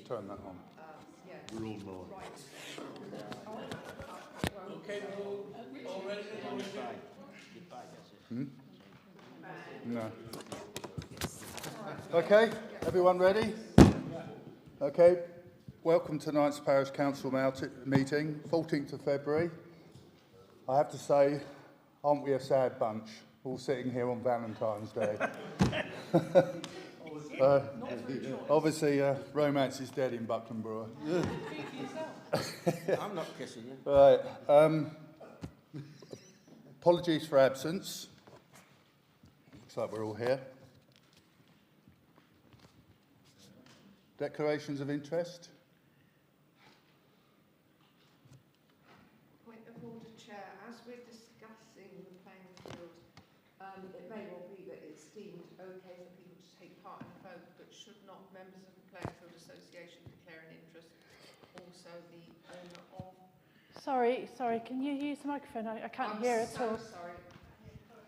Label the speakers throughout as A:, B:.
A: turn that on.
B: We're all live.
C: Okay, all ready?
A: No. Okay, everyone ready? Okay, welcome to tonight's Parish Council meeting, 14th of February. I have to say, aren't we a sad bunch, all sitting here on Valentine's Day? Obviously, romance is dead in Buckland Brewer.
C: I'm not kissing you.
A: Right. Apologies for absence. Looks like we're all here. Declarations of interest?
D: Point of order, Chair. As we're discussing the playing field, it may well be that it's deemed okay for people to take part in the vote, but should not members of the Playing Field Association declare an interest? Also, the owner of...
E: Sorry, can you use the microphone? I can't hear at all.
D: Sorry.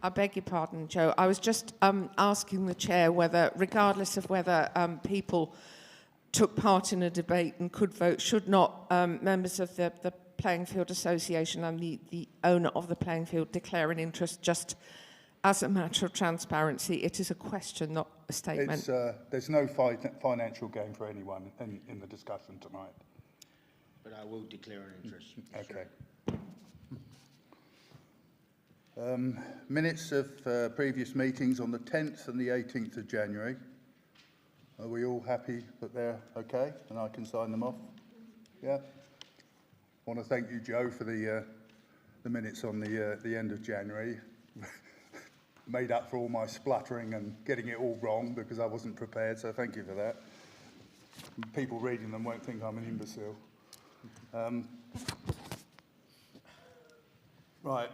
D: I beg your pardon, Joe. I was just asking the Chair whether, regardless of whether people took part in a debate and could vote, should not members of the Playing Field Association and the owner of the playing field declare an interest just as a matter of transparency? It is a question, not a statement.
A: There's no financial gain for anyone in the discussion tonight.
C: But I will declare an interest.
A: Okay. Minutes of previous meetings on the 10th and the 18th of January. Are we all happy that they're okay and I can sign them off? Yeah. I want to thank you, Joe, for the minutes on the end of January. Made up for all my spluttering and getting it all wrong because I wasn't prepared, so thank you for that. People reading them won't think I'm an imbecile. Right.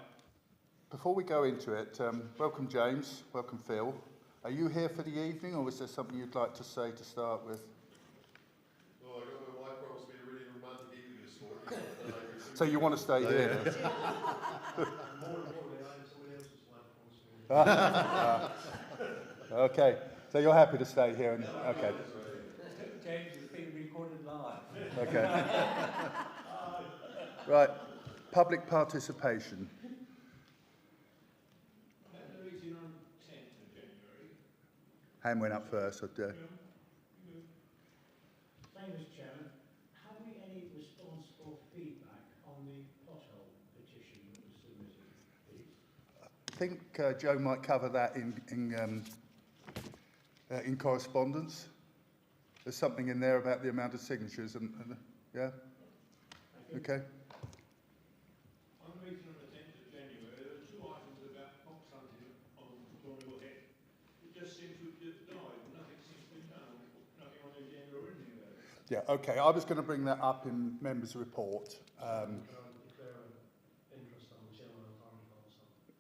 A: Before we go into it, welcome James, welcome Phil. Are you here for the evening, or was there something you'd like to say to start with?
B: Well, I got my wife promised me a really romantic evening this morning.
A: So you want to stay here?
B: More importantly, I am somebody else's wife promised me.
A: Okay, so you're happy to stay here? And, okay.
C: James is being recorded live.
A: Okay. Right. Public participation. Hand went up first.
F: Famous Chairman, have we any response or feedback on the pothole petition that was submitted, please?
A: I think Joe might cover that in correspondence. There's something in there about the amount of signatures, and yeah. Okay.
F: On the meeting on the 10th of January, there were two items about fox hunting on Thornhill Head. It just seems to have just died. Nothing seems to be done. Nothing on the agenda or anything about it.
A: Yeah, okay. I was going to bring that up in members' report.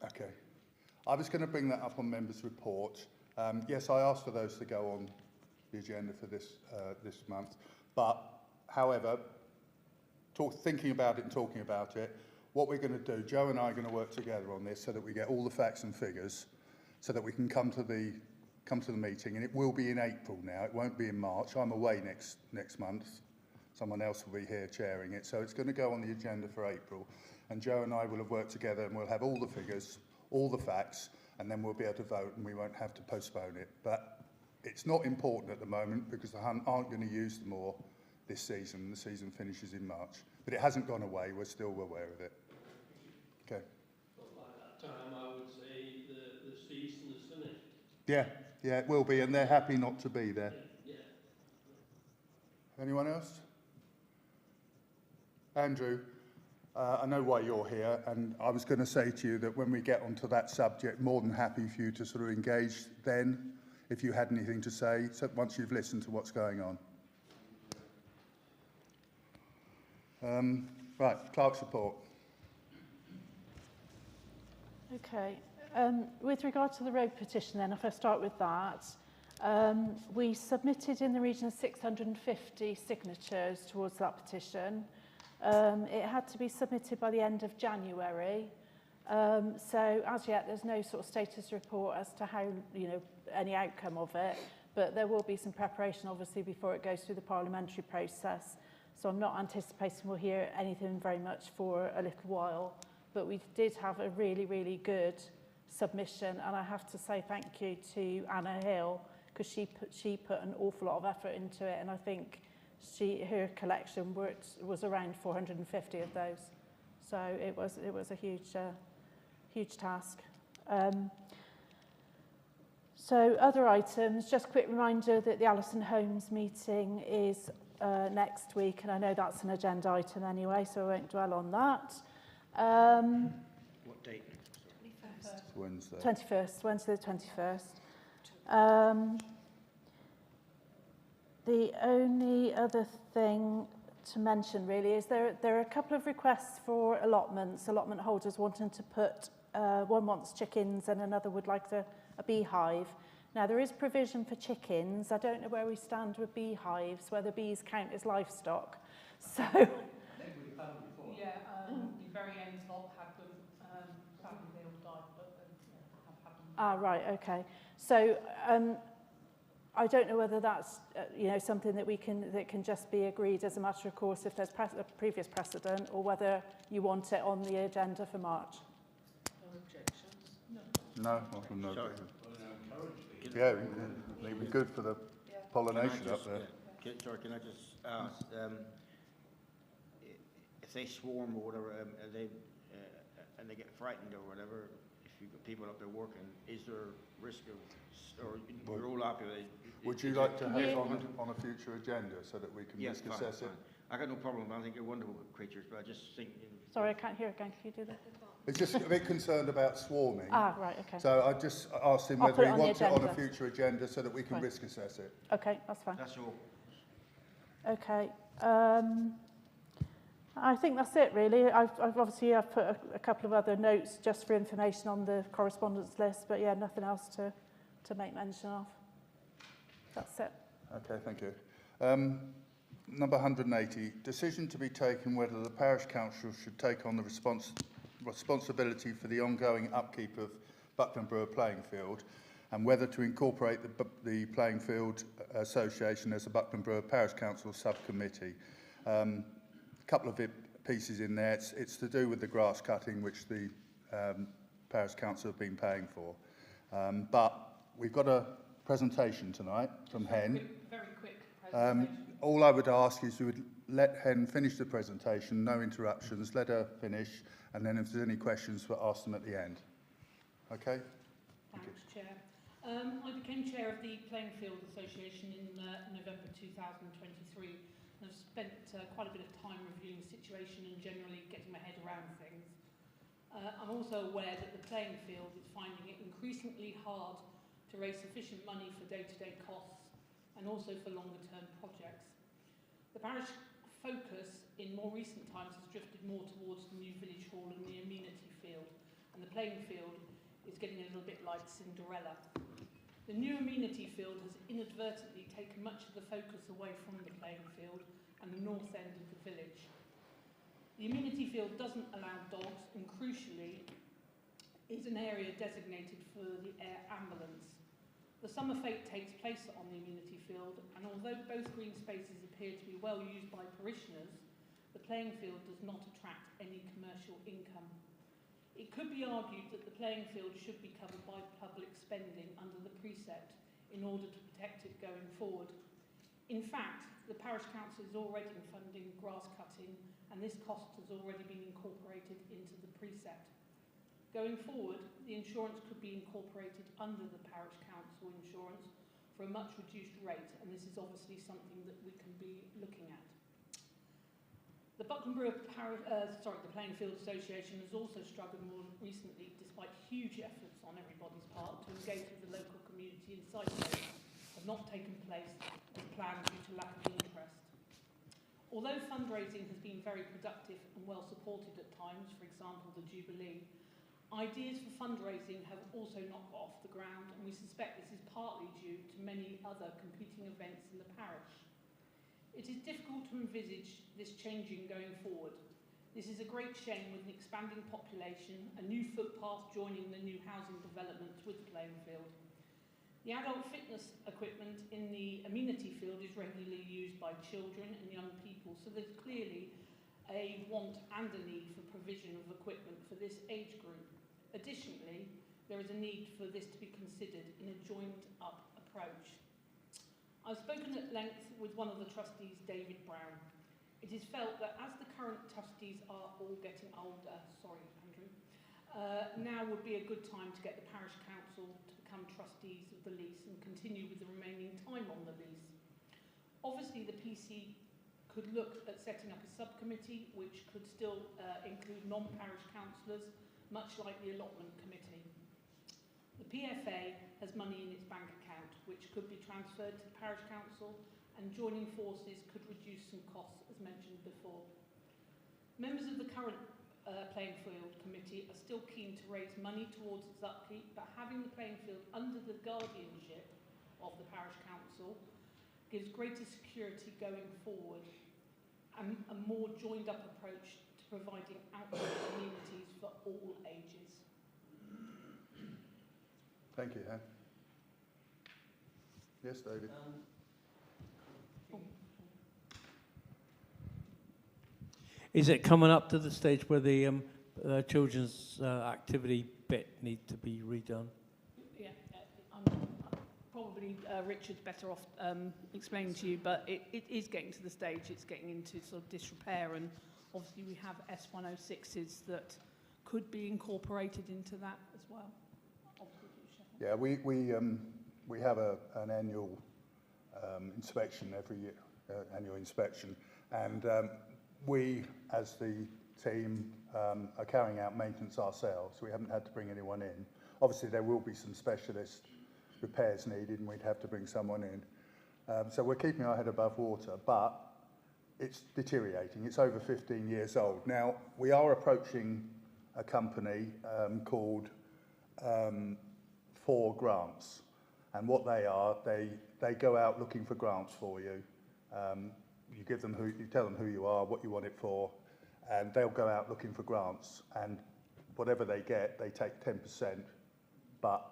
A: Okay. I was going to bring that up on members' report. Yes, I asked for those to go on the agenda for this month. But, however, thinking about it and talking about it, what we're going to do, Joe and I are going to work together on this so that we get all the facts and figures so that we can come to the meeting, and it will be in April now. It won't be in March. I'm away next month. Someone else will be here chairing it, so it's going to go on the agenda for April. And Joe and I will have worked together, and we'll have all the figures, all the facts, and then we'll be able to vote, and we won't have to postpone it. But it's not important at the moment because the hunt aren't going to use them all this season. The season finishes in March, but it hasn't gone away. We're still aware of it. Okay.
G: Well, by that time, I would say the season is finished.
A: Yeah, it will be, and they're happy not to be there.
G: Yeah.
A: Anyone else? Andrew, I know why you're here, and I was going to say to you that when we get onto that subject, more than happy for you to sort of engage then, if you had anything to say, so once you've listened to what's going on. Right, Clerk's report.
E: Okay. With regard to the road petition then, if I start with that, we submitted in the region of 650 signatures towards that petition. It had to be submitted by the end of January. So as yet, there's no sort of status report as to how, any outcome of it. but there will be some preparation obviously before it goes through the parliamentary process. So I'm not anticipating we'll hear anything very much for a little while, but we did have a really, really good submission, and I have to say thank you to Anna Hill, because she put an awful lot of effort into it, and I think her collection was around 450 of those. So it was a huge task. So other items, just a quick reminder that the Alison Holmes meeting is next week, and I know that's an agenda item anyway, so I won't dwell on that.
C: What date?
A: Wednesday.
E: 21st, Wednesday the 21st. The only other thing to mention really is there are a couple of requests for allotments, allotment holders wanting to put, one wants chickens and another would like a beehive. Now there is provision for chickens. I don't know where we stand with beehives, whether bees count as livestock. So
C: Yeah,
H: the very end lot had them, sadly they all died, but have had them.
E: Ah, right, okay. So I don't know whether that's something that can just be agreed as a matter of course if there's a previous precedent, or whether you want it on the agenda for March.
H: No objections?
A: No, no.
C: Sorry.
A: Yeah, it'd be good for the pollination up there.
C: Sorry, can I just ask, if they swarm or whatever, and they get frightened or whatever, if you've got people up there working, is there risk of, or you're all happy with it?
A: Would you like to have it on a future agenda so that we can
C: Yes,
A: risk assess it?
C: I got no problem. I think they're wonderful creatures, but I just think.
E: Sorry, I can't hear again. Can you do that?
A: It's just a bit concerned about swarming.
E: Ah, right, okay.
A: So I just asked him
E: I'll
A: whether
E: put
A: he
E: it on the
A: wants it on a
E: agenda.
A: future agenda so that we can
E: Fine.
A: risk assess it.
E: Okay, that's fine.
C: That's all.
E: Okay. I think that's it really. I've put a couple of other notes just for information on the correspondence list, but yeah, nothing else to make mention of. That's it.
A: Okay, thank you. Number 180, decision to be taken whether the parish council should take on the responsibility for the ongoing upkeep of Buckland Brewer playing field, and whether to incorporate the playing field association as a Buckland Brewer Parish Council subcommittee. A couple of pieces in there. It's to do with the grass cutting, which the Parish Council have been paying for. But we've got a presentation tonight from Hen.
H: Very quick presentation.
A: All I would ask is you would let Hen finish the presentation, no interruptions, let her finish, and then if there's any questions, we'll ask them at the end. Okay?
H: Thanks, Chair. I became chair of the Playing Field Association in November 2023. I've spent quite a bit of time reviewing the situation and generally getting my head around things. I'm also aware that the playing field is finding it increasingly hard to raise sufficient money for day-to-day costs and also for longer-term projects. The parish focus in more recent times has drifted more towards the new village hall and the amenity field, and the playing field is getting a little bit like Cinderella. The new amenity field has inadvertently taken much of the focus away from the playing field and the north end of the village. The amenity field doesn't allow dogs and, crucially, is an area designated for the air ambulance. The summer fete takes place on the amenity field, and although both green spaces appear to be well used by parishioners, the playing field does not attract any commercial income. It could be argued that the playing field should be covered by public spending under the precept in order to protect it going forward. In fact, the parish council is already funding grass cutting, and this cost has already been incorporated into the precept. Going forward, the insurance could be incorporated under the parish council insurance for a much reduced rate, and this is obviously something that we can be looking at. The Buckland Brewer Parish, the Playing Field Association has also struggled more recently, despite huge efforts on everybody's part to engage with the local community in site days, have not taken place as planned due to lack of interest. Although fundraising has been very productive and well supported at times, for example the Jubilee, ideas for fundraising have also not got off the ground, and we suspect this is partly due to many other competing events in the parish. It is difficult to envisage this changing going forward. This is a great shame with an expanding population, a new footpath joining the new housing developments with the playing field. The adult fitness equipment in the amenity field is regularly used by children and young people, so there's clearly a want and a need for provision of equipment for this age group. Additionally, there is a need for this to be considered in a joined-up approach. I've spoken at length with one of the trustees, David Brown. It is felt that as the current trustees are all getting older, sorry Andrew, now would be a good time to get the parish council to become trustees of the lease and continue with the remaining time on the lease. Obviously the PC could look at setting up a subcommittee which could still include non-parish councillors, much like the allotment committee. The PFA has money in its bank account which could be transferred to the parish council, and joining forces could reduce some costs as mentioned before. Members of the current playing field committee are still keen to raise money towards its upkeep, but having the playing field under the guardianship of the parish council gives greater security going forward and a more joined up approach to providing outdoor amenities for all ages.
A: Thank you, Anne. Yes, David.
G: Is it coming up to the stage where the children's activity bit need to be redone?
H: Yeah, probably Richard's better off explaining to you, but it is getting to the stage, it's getting into sort of disrepair, and obviously we have S106s that could be incorporated into that as well.
A: Yeah, we have an annual inspection every year, annual inspection, and we, as the team, are carrying out maintenance ourselves. We haven't had to bring anyone in. Obviously, there will be some specialist repairs needed, and we'd have to bring someone in. So we're keeping our head above water, but it's deteriorating. It's over 15 years old. Now, we are approaching a company called For Grants. And what they are, they go out looking for grants for you. You give them you tell them who you are, what you want it for, and they'll go out looking for grants. And whatever they get, they take 10%, but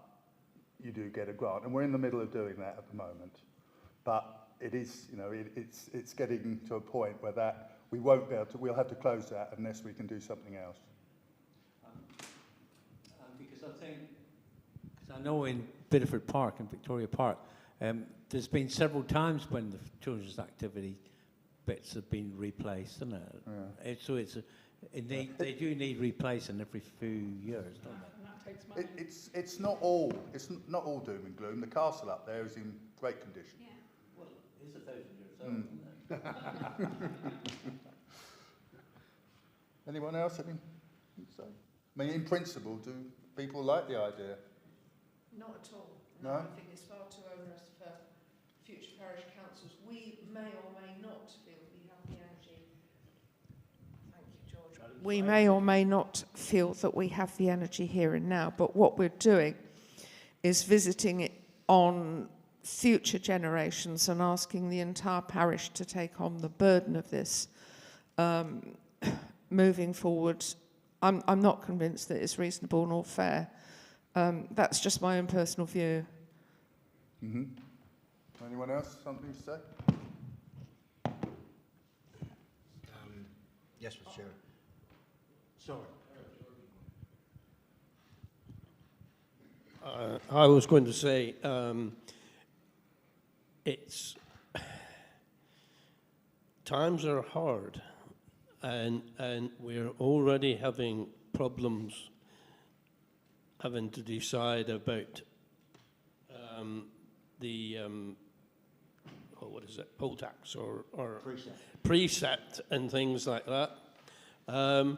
A: you do get a grant. And we're in the middle of doing that at the moment. But it is, you know, it's getting to a point where that we won't be able to. We'll have to close that unless we can do something else.
G: Because I know in Bideford Park and Victoria Park, there's been several times when the children's activity bits have been replaced, isn't it?
A: Yeah.
G: They do need replacing every few years, don't they?
H: And that takes money.
A: It's not all doom and gloom. The castle up there is in great condition.
H: Yeah.
G: Well, it's 1,000 years old, isn't it?
A: Anyone else? Anything to say? I mean, in principle, do people like the idea?
D: Not at all.
A: No?
D: I think it's far too onerous for future parish councils. We may or may not feel we have the energy. Thank you, George. We may or may not feel that we have the energy here and now, but what we're doing is visiting it on future generations and asking the entire parish to take on the burden of this. Moving forward, I'm not convinced that it's reasonable nor fair. That's just my own personal view.
A: Mm-hmm. Anyone else? Something to say?
C: Yes, Mr. Chair. Sorry.
I: I was going to say, it's times are hard, and we're already having problems having to decide about the what is it, poll tax or precept and things like that. And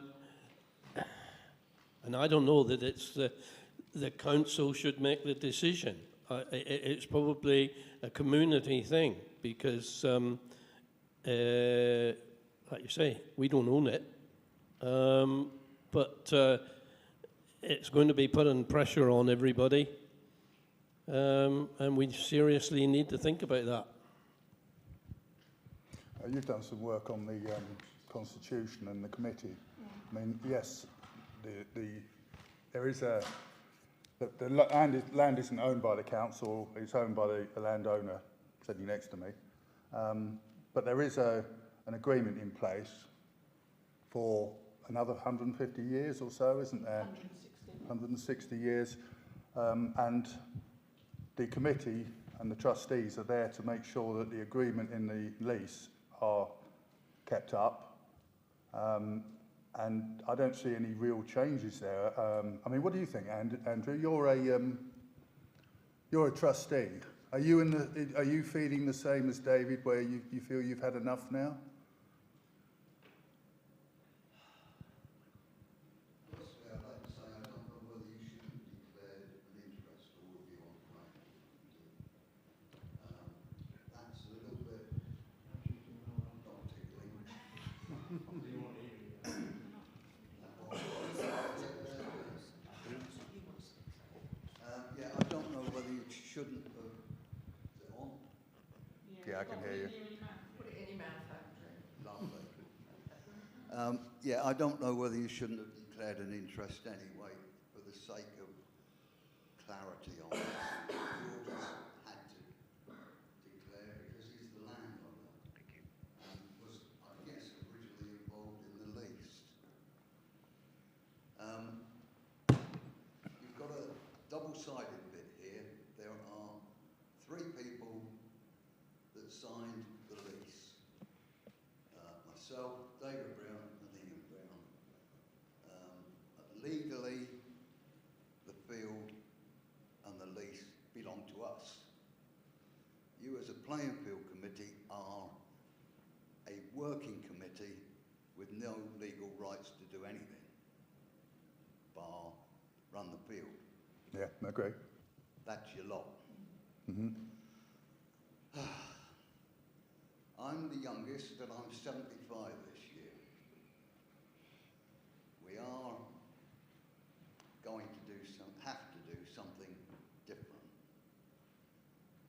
I: I don't know that it's the council should make the decision. It's probably a community thing because, like you say, we don't own it. But it's going to be putting pressure on everybody. And we seriously need to think about that.
A: You've done some work on the constitution and the committee. I mean, yes, there is a land isn't owned by the council, it's owned by the landowner sitting next to me. But there is an agreement in place for another 150 years or so, isn't there? 160 years. And the committee and the trustees are there to make sure that the agreement in the lease are kept up. And I don't see any real changes there. I mean, what do you think, Andrew? You're a trustee. Are you feeling the same as David, where you feel you've had enough now?
J: Firstly, I'd like to say I don't know whether you should have declared an interest or whether you want to make it. That's a little bit not tickling. Yeah, I don't know whether you shouldn't have. Is it on?
A: Yeah, I can hear you.
D: Put it in your mouth, Andrew.
J: Lovely. Yeah, I don't know whether you shouldn't have declared an interest anyway, for the sake of clarity on this. George has had to declare because he's the landowner. And was, I guess, originally involved in the lease. You've got a double-sided bit here. There are 3 people that signed the lease. Myself, David Brown and Ian Brown. Legally, the field and the lease belong to us. You as a playing field committee are a working committee with no legal rights to do anything, bar run the field.
A: Yeah, I agree.
J: That's your lot.
A: Mm-hmm.
J: I'm the youngest and I'm 75 this year. We are going to have to do something different.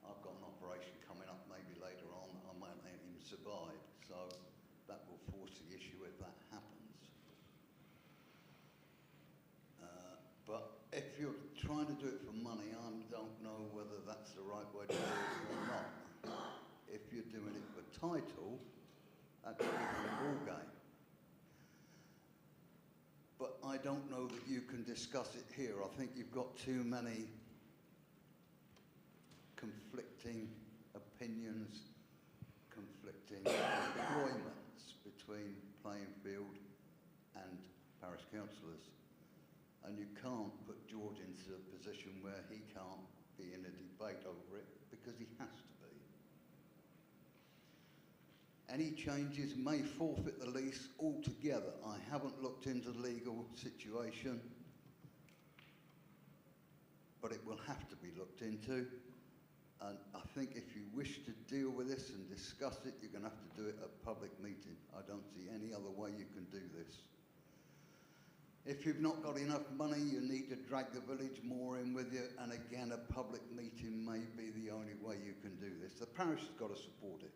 J: I've got an operation coming up maybe later on that I might not even survive, so that will force the issue if that happens. But if you're trying to do it for money, I don't know whether that's the right way to do it or not. If you're doing it for title, that's a different ballgame. But I don't know that you can discuss it here. I think you've got too many conflicting opinions, conflicting employments between playing field and parish councillors. And you can't put George into a position where he can't be in a debate over it because he has to be. Any changes may forfeit the lease altogether. I haven't looked into the legal situation, but it will have to be looked into. And I think if you wish to deal with this and discuss it, you're going to have to do it at a public meeting. I don't see any other way you can do this. If you've not got enough money, you need to drag the village more in with you, and again, a public meeting may be the only way you can do this. The parish has got to support it.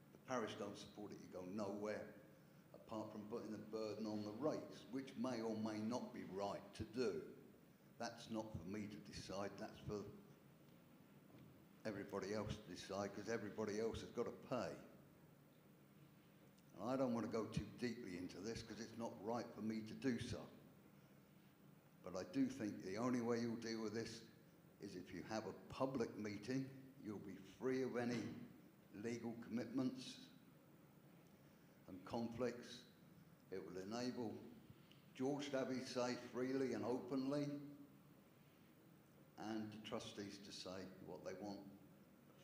J: If the parish don't support it, you go nowhere, apart from putting the burden on the rates, which may or may not be right to do. That's not for me to decide, that's for everybody else to decide, because everybody else has got to pay. And I don't want to go too deeply into this, because it's not right for me to do so. But I do think the only way you'll deal with this is if you have a public meeting. You'll be free of any legal commitments and conflicts. It will enable George to have his say freely and openly, and the trustees to say what they want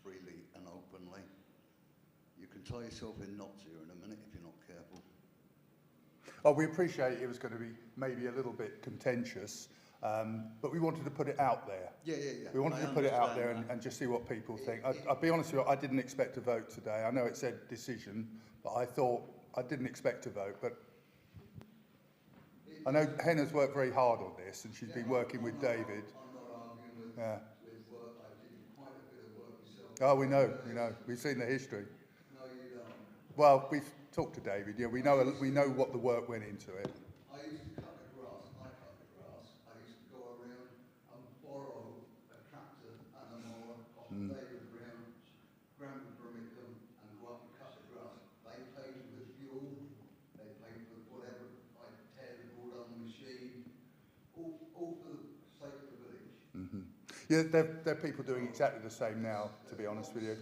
J: freely and openly. You can tie yourself in knots here in a minute if you're not careful.
A: Oh, we appreciate it was going to be maybe a little bit contentious, but we wanted to put it out there.
J: Yeah.
A: We wanted to put it out there and just see what people think. I'll be honest with you, I didn't expect a vote today. I know it said decision, but I didn't expect a vote. But I know Henna's worked very hard on this, and she's been working with David.
J: I'm not arguing with work. I did quite a bit of work myself.
A: Oh, we know. We've seen the history.
J: No, you don't.
A: Well, we've talked to David. Yeah, we know what the work went into it.
J: I used to cut the grass. I cut the grass. I used to go around and buy
A: Yeah, there are people doing exactly the same now, to be honest with you.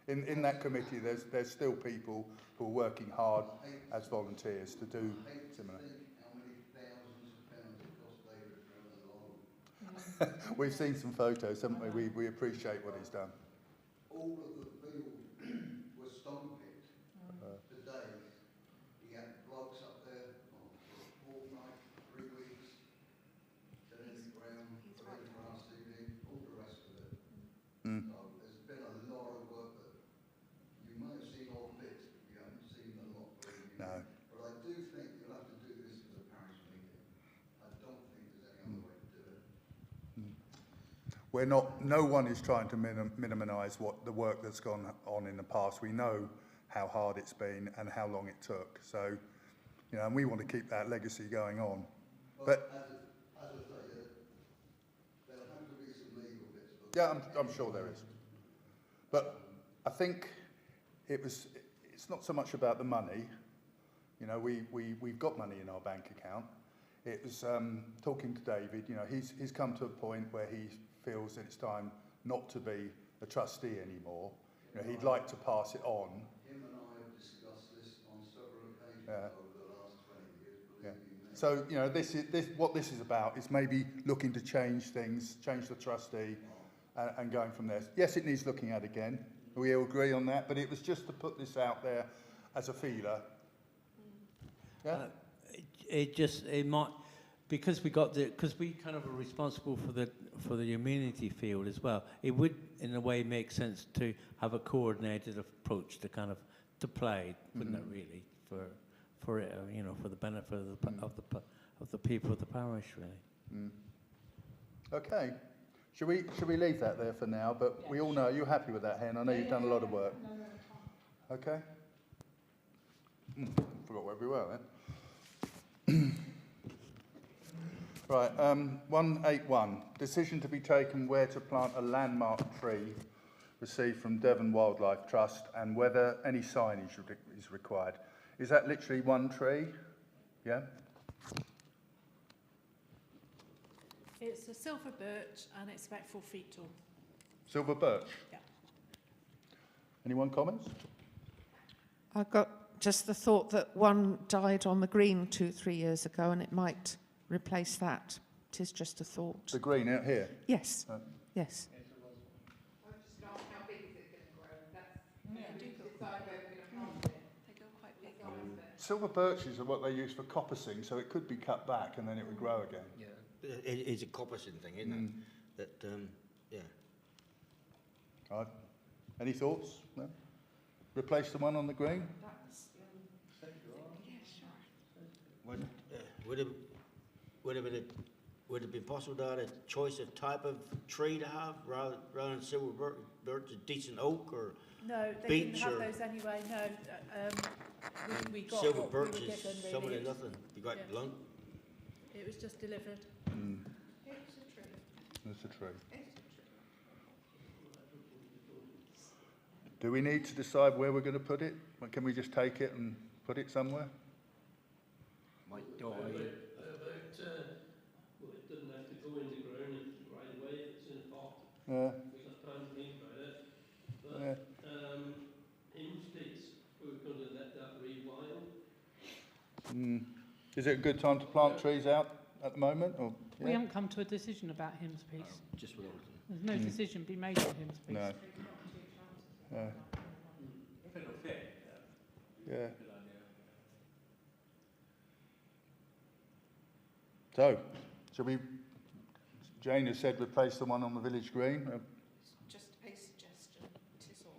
A: In that committee, there's still people who are working hard as volunteers to do similar.
J: How many thousands of pounds it cost David for a lawn?
A: We've seen some photos, haven't we? We appreciate what he's done.
J: All of the field was stone picked. Today, he had blokes up there for a fortnight, 3 weeks, turning the ground, putting grass seed in, all the rest of it.
A: Mm.
J: So there's been a lot of work that you may have seen all bits, but you haven't seen a lot.
A: No.
J: But I do think you'll have to do this for the parish meeting. I don't think there's any other way to do it.
A: We're not, no one is trying to minimise what the work that's gone on in the past. We know how hard it's been and how long it took. So, you know, and we want to keep that legacy going on. But
J: As I say, there'll have to be some legal bits. But
A: yeah, I'm sure there is. But I think it's not so much about the money. You know, we've got money in our bank account. It was talking to David, you know, he's come to a point where he feels that it's time not to be a trustee anymore. You know, he'd like to pass it on.
J: him and I have discussed this on several occasions over the last 20 years, believe me.
A: So, you know, what this is about is maybe looking to change things, change the trustee, and going from there. Yes, it needs looking at again. We all agree on that, but it was just to put this out there as a feeler. Yeah?
G: It might, because we kind of are responsible for the amenity field as well. It would, in a way, make sense to have a coordinated approach to kind of to play, wouldn't it? Really, for it, you know, for the benefit of the people of the parish, really.
A: Okay. Should we leave that there for now? But we all know you're happy with that, Hen. I know you've done a lot of work. Okay. Forgot where we were then. Right, 181. Decision to be taken where to plant a landmark tree received from Devon Wildlife Trust and whether any signage is required. Is that literally one tree? Yeah?
E: It's a silver birch and it's about 4 feet tall.
A: Silver birch?
E: Yeah.
A: Anyone comments?
D: I got just the thought that one died on the green 2-3 years ago and it might replace that. It is just a thought.
A: The green out here?
D: Yes, yes.
A: Silver birches are what they use for coppicing, so it could be cut back and then it would grow again.
C: Yeah, it is a coppicing thing, isn't it? That, yeah.
A: Right. Any thoughts? No? Replace the one on the green?
C: Would it be possible to have a choice of type of tree to have rather than silver birch, a decent oak or
E: No, they
C: beech
E: didn't have
C: or
E: those anyway. No, we got
C: silver
E: what we were
C: birch is
E: given,
C: some of
E: really.
C: the nothing. Be quite
E: Yeah.
C: blunt.
E: It was just delivered.
A: It's a tree. Do we need to decide where we're going to put it? Or can we just take it and put it somewhere?
C: Might die.
I: Well, it doesn't have to go in the ground right away if it's in a pot.
A: Yeah.
I: There's not time to think about it. But
A: Yeah.
I: in states, we're going to let that rewild.
A: Is it a good time to plant trees out at the moment? Or,
H: We
A: yeah?
H: haven't come to a decision about Hymns Piece.
C: Just what I was
H: There's no decision be made on Hymns Piece.
A: No. Yeah. Yeah. So, shall we? Jane has said replace the one on the village green.
D: Just a suggestion, it is all.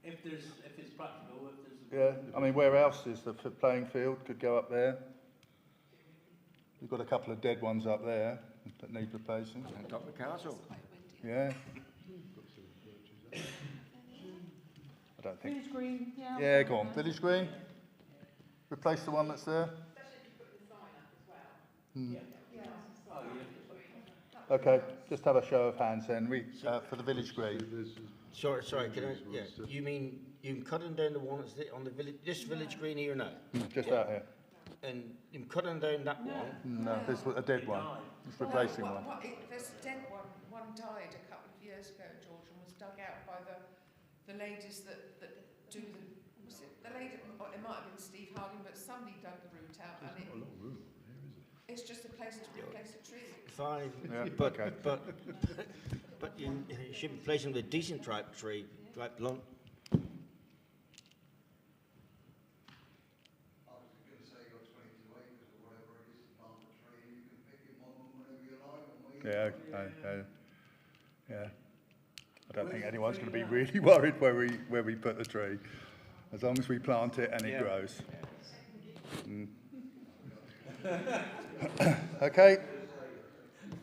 G: If it's practical, if there's
A: Yeah. I mean, where else is the playing field? Could go up there. We've got a couple of dead ones up there that need replacing.
C: on top of the castle.
A: Yeah. I don't think.
H: Village Green, yeah.
A: Yeah, go on. Village green. Replace the one that's there. Okay, just have a show of hands then. For the village green.
C: Sorry, can I, yeah, you mean cutting down the one that's on the village, this village green here now?
A: Just out here.
C: and him cutting down that one.
A: No, this was a dead one. It's replacing one.
D: There's a dead one. One died a couple of years ago, George, and was dug out by the ladies that do the. Was it the lady? Or it might have been Steve Harding, but somebody dug the root out, and it's just a place to replace a tree.
C: Fine,
A: Yeah,
C: but,
A: okay.
C: but you should be placing with a decent type tree, like blunt.
J: I was going to say you've got 22 acres or whatever it is to plant a tree, and you can pick him one whenever you like. And
A: Yeah. I don't think anyone's going to be really worried where we put the tree, as long as we plant it and it grows. Okay.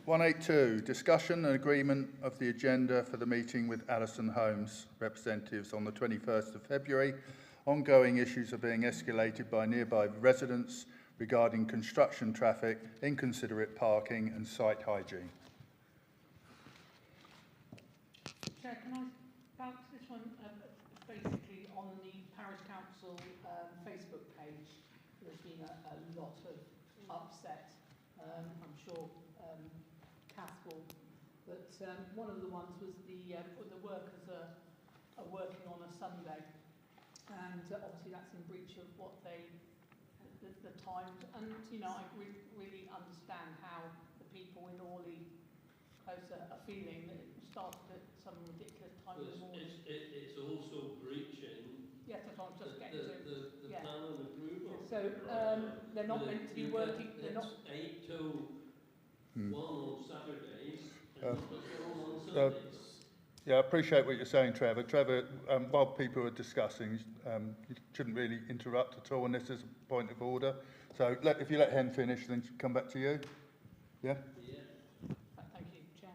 A: 182, discussion and agreement of the agenda for the meeting with Addison Homes representatives on the 21st of February. Ongoing issues are being escalated by nearby residents regarding construction traffic, inconsiderate parking and site hygiene.
H: Chair, can I bounce this one basically on the Parish Council Facebook page? There's been a lot of upset. I'm sure Kath will. But one of the ones was the workers are working on a Sunday, and obviously that's in breach of what the times. And I really understand how the people in Orley closer are feeling that it started at some ridiculous time in the morning.
I: It's also breaching
H: Yes, that's what I'm just getting to.
I: the
H: Yeah.
I: plan of approval.
H: So they're not meant to be working. They're not.
I: 8 till 1 on Saturdays
A: Uh,
I: and 1 on Sundays.
A: Yeah, I appreciate what you're saying, Trevor. Trevor, while people are discussing, you shouldn't really interrupt at all unless there's a point of order. So if you let Hen finish, then come back to you. Yeah?
H: Thank you, Chair.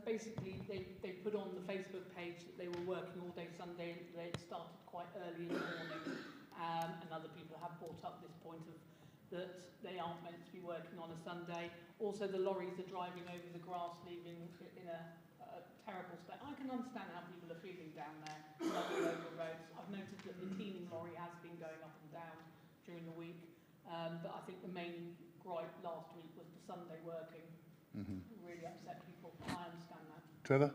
H: Basically, they put on the Facebook page that they were working all day Sunday. They had started quite early in the morning, and other people have brought up this point of that they aren't meant to be working on a Sunday. Also, the lorries are driving over the grass, leaving in a terrible state. I can understand how people are feeling down there along the local roads. I've noted that the cleaning lorry has been going up and down during the week, but I think the main gripe last week was the Sunday working. Really upset people. I understand that.
A: Trevor?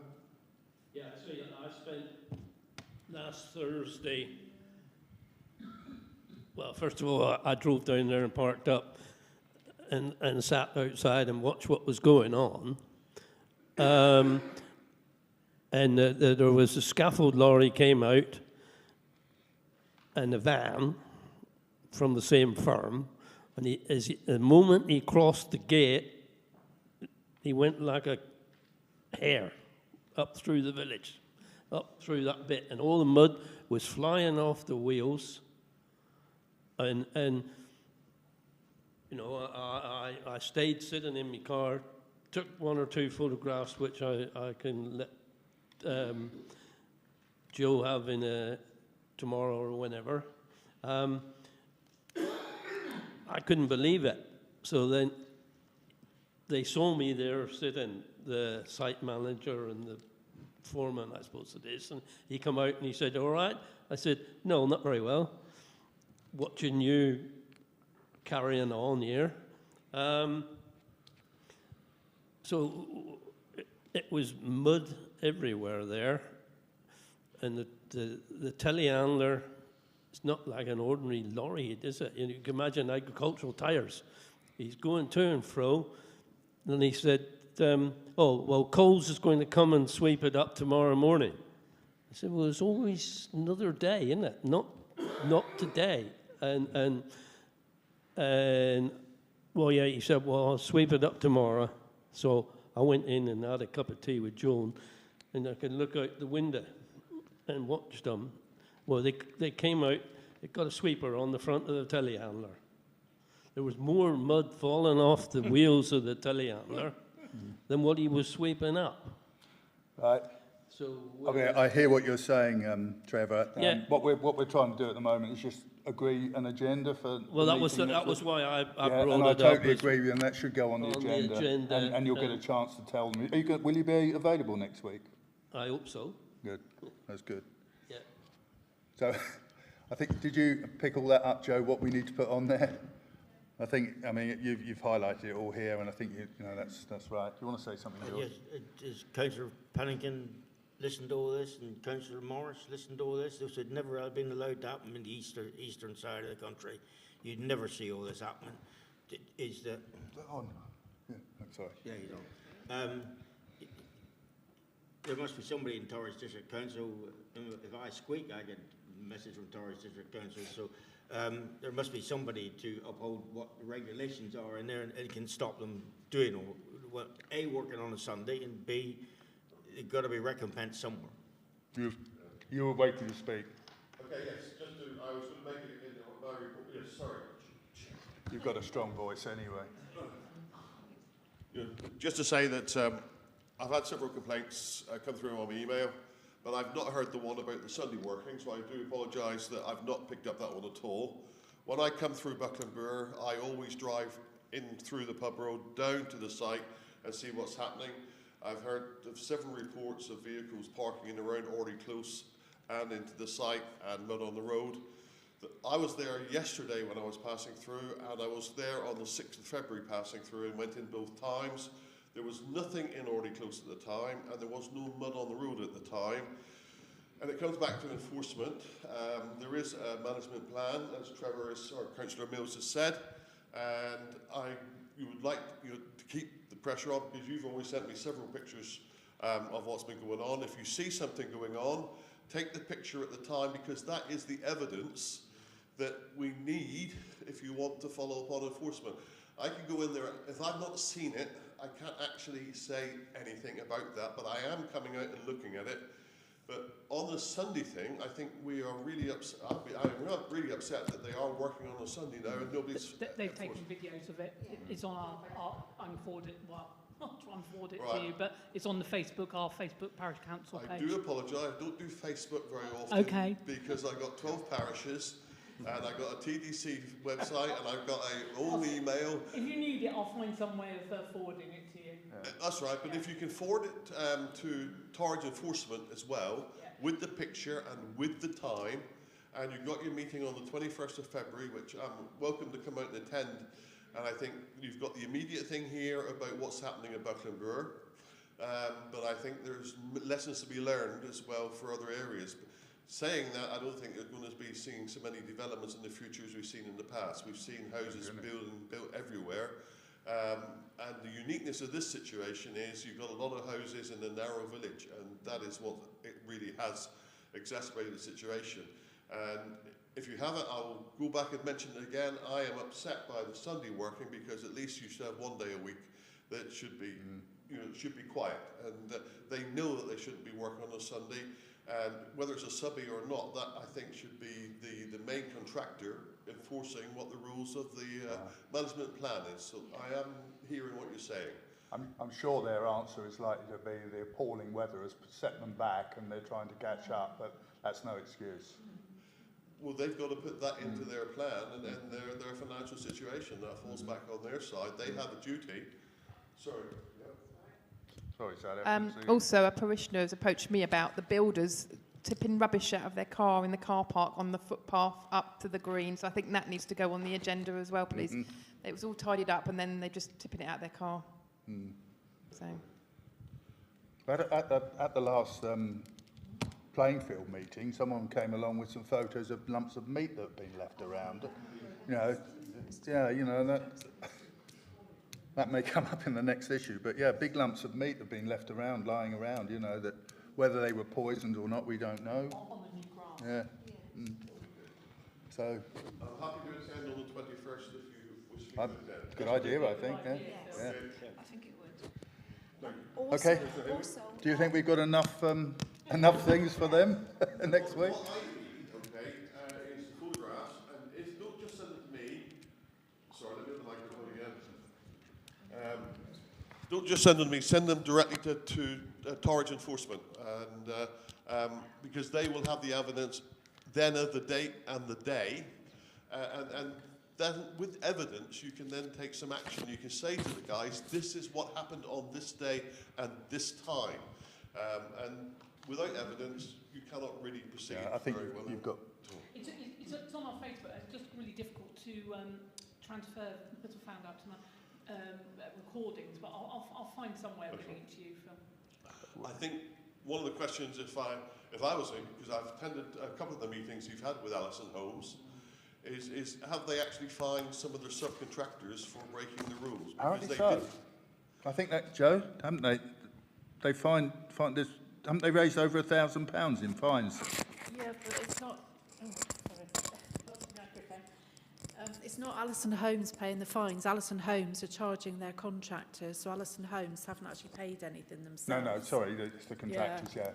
I: Yeah, so I spent last Thursday. Well, first of all, I drove down there and parked up and sat outside and watched what was going on. And there was a scaffold lorry came out and a van from the same firm. And the moment he crossed the gate, he went like a hare up through the village, up through that bit. And all the mud was flying off the wheels. And I stayed sitting in my car, took 1 or 2 photographs, which I can let Joe have in tomorrow or whenever. I couldn't believe it. So then they saw me there sitting, the site manager and the foreman, I suppose it is, and he come out and he said, "All right?" I said, "No, not very well. Watching you carrying on here." So it was mud everywhere there, and the telehandler, it's not like an ordinary lorry, is it? You can imagine agricultural tires. He's going to and fro, and he said, "Oh, well, Coles is going to come and sweep it up tomorrow morning." I said, "Well, it's always another day, isn't it? Not today." And well, yeah, he said, "Well, I'll sweep it up tomorrow." So I went in and had a cup of tea with Joan, and I could look out the window and watch them. Well, they came out, they got a sweeper on the front of the telehandler. There was more mud falling off the wheels of the telehandler than what he was sweeping up.
A: Right.
I: So
A: I hear what you're saying, Trevor.
I: Yeah.
A: What we're trying to do at the moment is just agree an agenda for.
I: Well,
A: the
I: that was
A: meeting
I: why I
A: yeah,
I: brought
A: and I
I: it
A: totally
I: up.
A: agree with you, and that should go on the agenda. And you'll get a chance to tell them. Will you be available next week?
I: I hope so.
A: Good. That's good.
I: Yeah.
A: So, I think, did you pick all that up, Joe, what we need to put on there? I think, I mean, you've highlighted it all here, and I think, you know, that's right. Do you want to say something, George?
C: Yes, is Councillor Pennington listened to all this, and Councillor Morris listened to all this? This would never have been allowed to happen in the eastern side of the country. You'd never see all this happening. Is that...
A: Oh, no. Yeah, I'm sorry.
C: Yeah, you don't. There must be somebody in Torres District Council. If I squeak, I get a message from Torres District Council. So there must be somebody to uphold what the regulations are in there, and it can stop them doing all. Well, A, working on a Sunday, and B, it's got to be recompensed somewhere.
A: You were waiting to speak.
B: Okay, yes, I was going to make it in my report. Yes, sorry.
A: You've got a strong voice anyway.
B: Yeah, just to say that I've had several complaints come through on my email, but I've not heard the one about the Sunday working, so I do apologise that I've not picked up that one at all. When I come through Buckland Brewer, I always drive in through the pub road down to the site and see what's happening. I've heard of several reports of vehicles parking in around Orley Close and into the site and mud on the road. I was there yesterday when I was passing through, and I was there on the 6th of February passing through and went in both times. There was nothing in Orley Close at the time, and there was no mud on the road at the time. And it comes back to enforcement. There is a management plan, as Councillor Mills has said, and you would like to keep the pressure on, because you've always sent me several pictures of what's been going on. If you see something going on, take the picture at the time, because that is the evidence that we need if you want to follow up on enforcement. I can go in there, if I've not seen it, I can't actually say anything about that, but I am coming out and looking at it. But on the Sunday thing, I think we are really upset. I'm not really upset that they are working on a Sunday now and nobody's...
H: They've taken videos of it. It's on our I can forward it, well, I'll try and forward it
B: Right.
H: to you, but it's on our Facebook Parish Council
B: I
H: page.
B: do apologise, I don't do Facebook very often.
H: Okay.
B: Because I've got 12 parishes and I've got a TDC website and I've got a own email.
H: If you need it, I'll find some way of forwarding it to you.
B: That's right, but if you can forward it to Torridge Enforcement as well, with the picture and with the time, and you've got your meeting on the 21st of February, which I'm welcome to come out and attend, and I think you've got the immediate thing here about what's happening at Buckland Brewer, but I think there's lessons to be learned as well for other areas. Saying that, I don't think we're going to be seeing so many developments in the future as we've seen in the past. We've seen houses built everywhere. And the uniqueness of this situation is you've got a lot of houses in a narrow village, and that is what it really has exacerbated the situation. And if you haven't, I'll go back and mention it again. I am upset by the Sunday working, because at least you should have one day a week that should be, should be quiet. And they know that they shouldn't be working on a Sunday. And whether it's a subby or not, that I think should be the main contractor enforcing what the rules of the management plan is. So I am hearing what you're saying.
A: I'm sure their answer is likely to be the appalling weather has set them back and they're trying to catch up, but that's no excuse.
B: Well, they've got to put that into their plan, and then their financial situation, that falls back on their side. They have a duty. Sorry.
A: Sorry, Sally.
D: Also, a parishioner has approached me about the builders tipping rubbish out of their car in the car park on the footpath up to the green. So I think that needs to go on the agenda as well, please. It was all tidied up and then they're just tipping it out of their car. So.
A: But at the last playing field meeting, someone came along with some photos of lumps of meat that have been left around. That may come up in the next issue, but yeah, big lumps of meat have been left around, lying around, that whether they were poisoned or not, we don't know.
H: On the new grant.
A: Yeah. So.
B: I'm happy to attend on the 21st if you wish me to attend.
A: Good idea, I think. Yeah.
K: Yeah. I think it would.
A: Okay.
K: Also,
A: Do you think we've got enough things for them next week?
B: What I need, is photographs, and don't just send it to me. Sorry, let me have the microphone again. Don't just send them to me, send them directly to Torridge Enforcement, and because they will have the evidence then of the date and the day, and then with evidence you can then take some action. You can say to the guys, this is what happened on this day and this time, and without evidence you cannot really proceed.
A: Yeah, I think
B: very well.
A: you've got.
H: It's It's on our Facebook. It's just really difficult to transfer, as I found out tonight, recordings, but I'll find somewhere giving it to you, Phil.
B: I think one of the questions, if I was in, because I've attended a couple of the meetings you've had with Alison Holmes, is have they actually fined some of their subcontractors for breaking the rules?
A: Apparently so. I think that, Joe, haven't they? They find this. Haven't they raised over £1,000 in fines?
E: Yeah, but it's not. Oh, sorry. It's not Alison Holmes paying the fines. Alison Holmes are charging their contractors, so Alison Holmes haven't actually paid anything themselves.
A: No, sorry, it's the contractors. Yeah.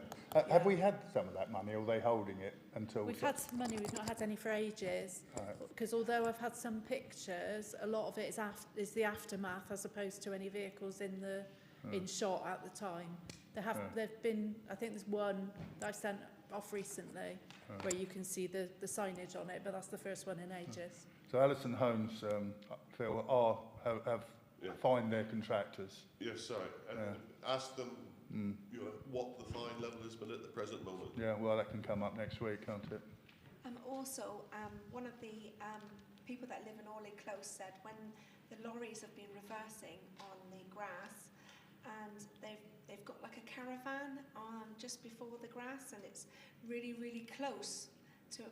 A: Have we had some of that money, or are they holding it until?
E: We've had some money. We've not had any for ages. Because although I've had some pictures, a lot of it is the aftermath as opposed to any vehicles in shot at the time. There've been, I think there's one that I sent off recently where you can see the signage on it, but that's the first one in ages.
A: So Alison Holmes, Phil, have fined their contractors.
B: Yes, sorry. And ask them what the fine level has been at the present moment.
A: Yeah, well, that can come up next week, can't it?
K: Also, one of the people that live in Orley Close said when the lorries have been reversing on the grass, and they've got like a caravan just before the grass, and it's really, really close to,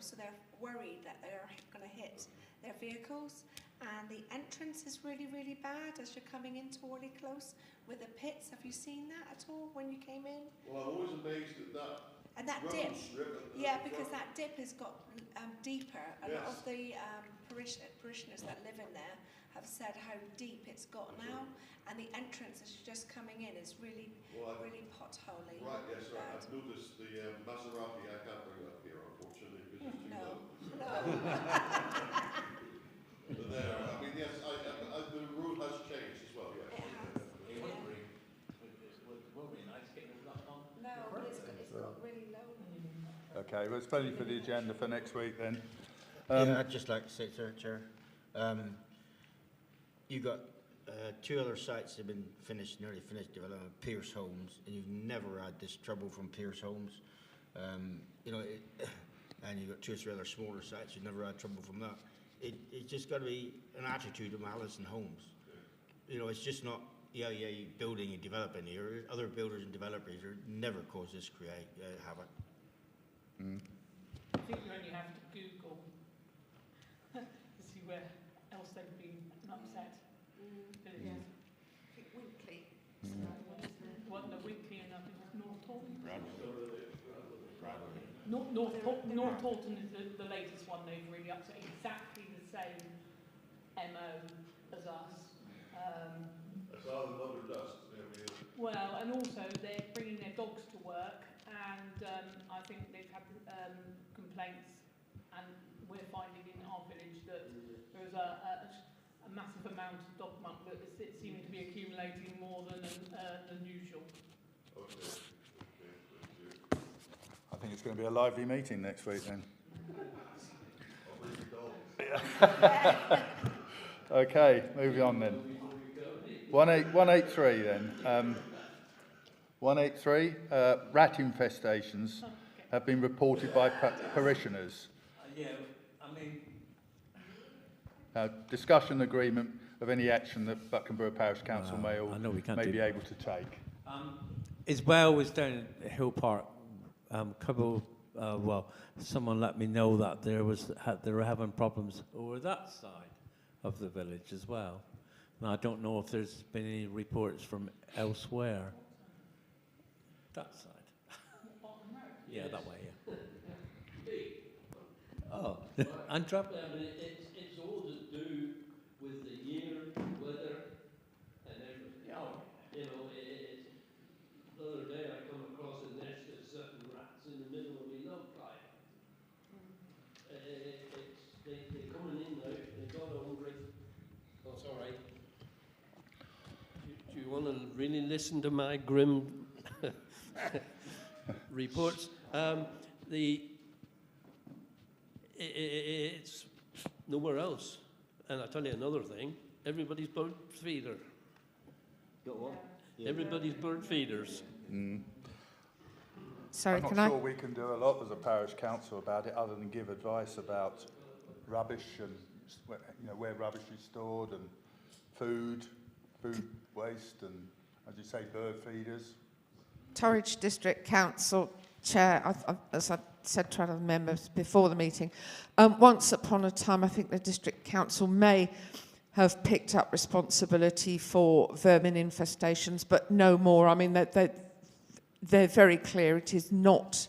K: so they're worried that they're going to hit their vehicles. And the entrance is really, really bad as you're coming into Orley Close with the pits. Have you seen that at all when you came in?
B: Well, I'm always amazed at that.
K: And that dip. Yeah, because that dip has got deeper. A lot of the parishioners that live in there have said how deep it's got now, and the entrance as you're just coming in is really, really potholy.
B: Right, yes, right. I've noticed the Maserati. I can't bring it up here, unfortunately, because it's too low. But there, I mean, yes, the road has changed as well, yes.
K: It has.
G: It won't be nice getting all that on.
K: No, but it's got really low.
A: Okay, well, it's plenty for the agenda for next week then.
C: I'd just like to say, Chair, you've got two other sites that have been nearly finished development, Pierce Homes, and you've never had this trouble from Pierce Homes. And you've got two or three other smaller sites, you've never had trouble from that. It's just got to be an attitude of Alison Homes. It's just not, you're building and developing here. Other builders and developers never cause this havoc.
H: I think you only have to Google to see where else they've been upset. Villages.
K: I think Winkley.
H: Winkley and I think it's North Taunton. North Taunton is the latest one they've really upset. Exactly the same MO as us.
B: That's all the mother dust.
H: Well, and also they're bringing their dogs to work, and I think they've had complaints, and we're finding in our village that there's a massive amount of dog muck that is seeming to be accumulating more than usual.
B: Okay.
A: I think it's going to be a lively meeting next week then. Okay, moving on then. 183 then. 183, rat infestations have been reported by parishioners. Discussion agreement of any action that Buckland Brewer Parish Council may be able to take.
G: As well as down at Hill Park, someone let me know that they were having problems over that side of the village as well. And I don't know if there's been any reports from elsewhere. That side. Yeah, that way, yeah. Oh, and trouble.
I: It's all to do with the year, weather, and everything. The other day I come across a nest of certain rats in the middle of a log pile. They're coming in now. They got over it. Oh, it's all right. Do you want to really listen to my grim reports? It's nowhere else. And I'll tell you another thing. Everybody's bird feeder.
C: Got what?
I: Everybody's bird feeders.
D: sorry,
A: I'm not
D: can I?
A: sure we can do a lot as a parish council about it, other than give advice about rubbish and where rubbish is stored, and food waste, and as you say, bird feeders.
D: Torridge District Council Chair, as I said to other members before the meeting, once upon a time, I think the District Council may have picked up responsibility for vermin infestations, but no more. I mean, they're very clear. It is not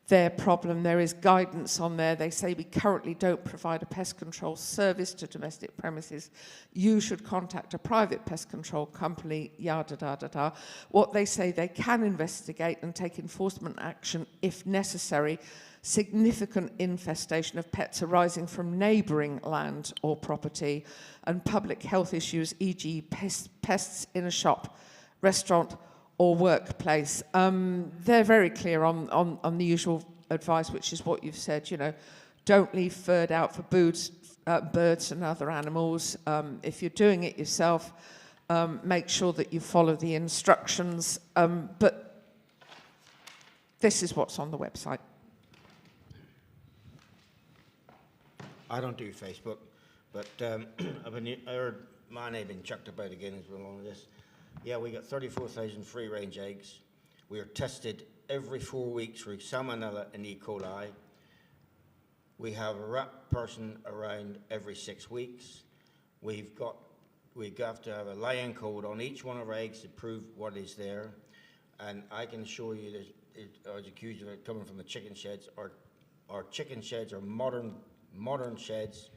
D: their problem. There is guidance on there. They say we currently don't provide a pest control service to domestic premises. You should contact a private pest control company, yada, da, da, da. What they say, they can investigate and take enforcement action if necessary. Significant infestation of pets arising from neighbouring land or property, and public health issues, e.g. pests in a shop, restaurant or workplace. They're very clear on the usual advice, which is what you've said, don't leave food out for birds and other animals. If you're doing it yourself, make sure that you follow the instructions. But this is what's on the website.
C: I don't do Facebook, but I heard my name being chucked about again as well on this. Yeah, we got 34,000 free-range eggs. We are tested every 4 weeks for Salmonella and E. coli. We have a rat person around every 6 weeks. We have to have a line code on each one of our eggs to prove what is there. And I can assure you that I was accused of it coming from the chicken sheds. Our chicken sheds are modern sheds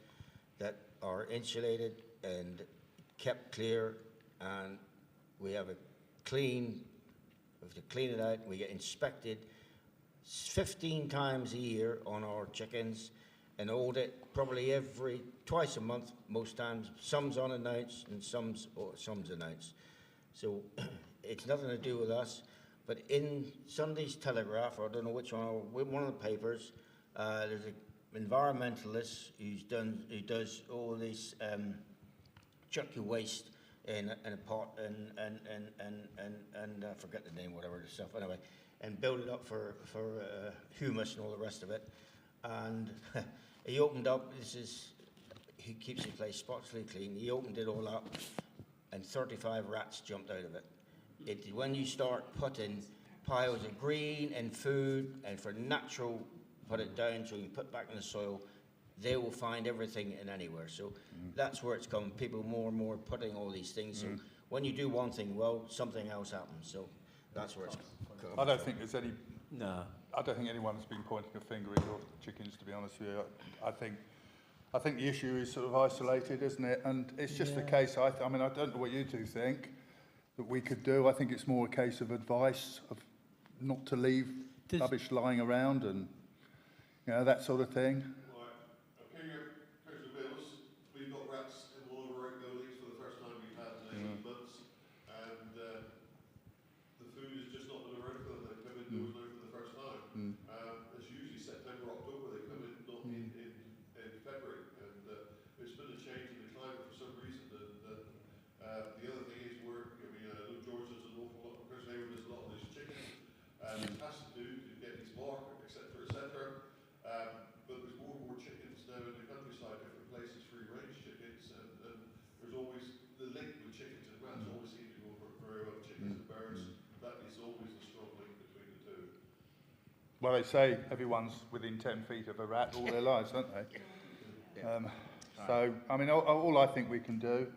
C: that are insulated and kept clear, and we have to clean it out. We get inspected 15 times a year on our chickens, and audit probably twice a month most times. Some's unannounced and some's announced. So it's nothing to do with us. But in Sunday's Telegraph, or I don't know which one of the papers, there's an environmentalist who does all this chuck your waste in a pot and I forget the name, whatever the stuff, anyway, and build it up for humus and all the rest of it. And he opened up, he keeps the place spotlessly clean. He opened it all up and 35 rats jumped out of it. When you start putting piles of green and food and for natural, put it down so you put back in the soil, they will find everything and anywhere. So that's where it's coming. People more and more putting all these things. So when you do one thing well, something else happens. So that's where it's coming.
A: I don't think there's any.
G: No.
A: I don't think anyone's been pointing a finger at your chickens, to be honest with you. I think the issue is sort of isolated, isn't it? And it's just a case. I mean, I don't know what you two think that we could do. I think it's more a case of advice of not to leave rubbish lying around and that sort of thing.
B: We've got rats in one of our outbuildings for the first time we've had in 8 months, and the food has just not been around for them. They've come indoors now for the first time. It's usually September, October. They come in, not in February, and it's been a change in the climate for some reason. And the other thing is I know George does an awful lot, Chris Hayward does a lot of his chickens, and it has to do to get his market, etc., etc. But there's more and more chickens now in the countryside, different places, free-range chickens, and there's always the link with chickens and rats always seem to go very well. Chickens and birds, that is always a strong link between the two.
A: Well, they say everyone's within 10 feet of a rat all their lives, don't they? So, I mean, all I think we can do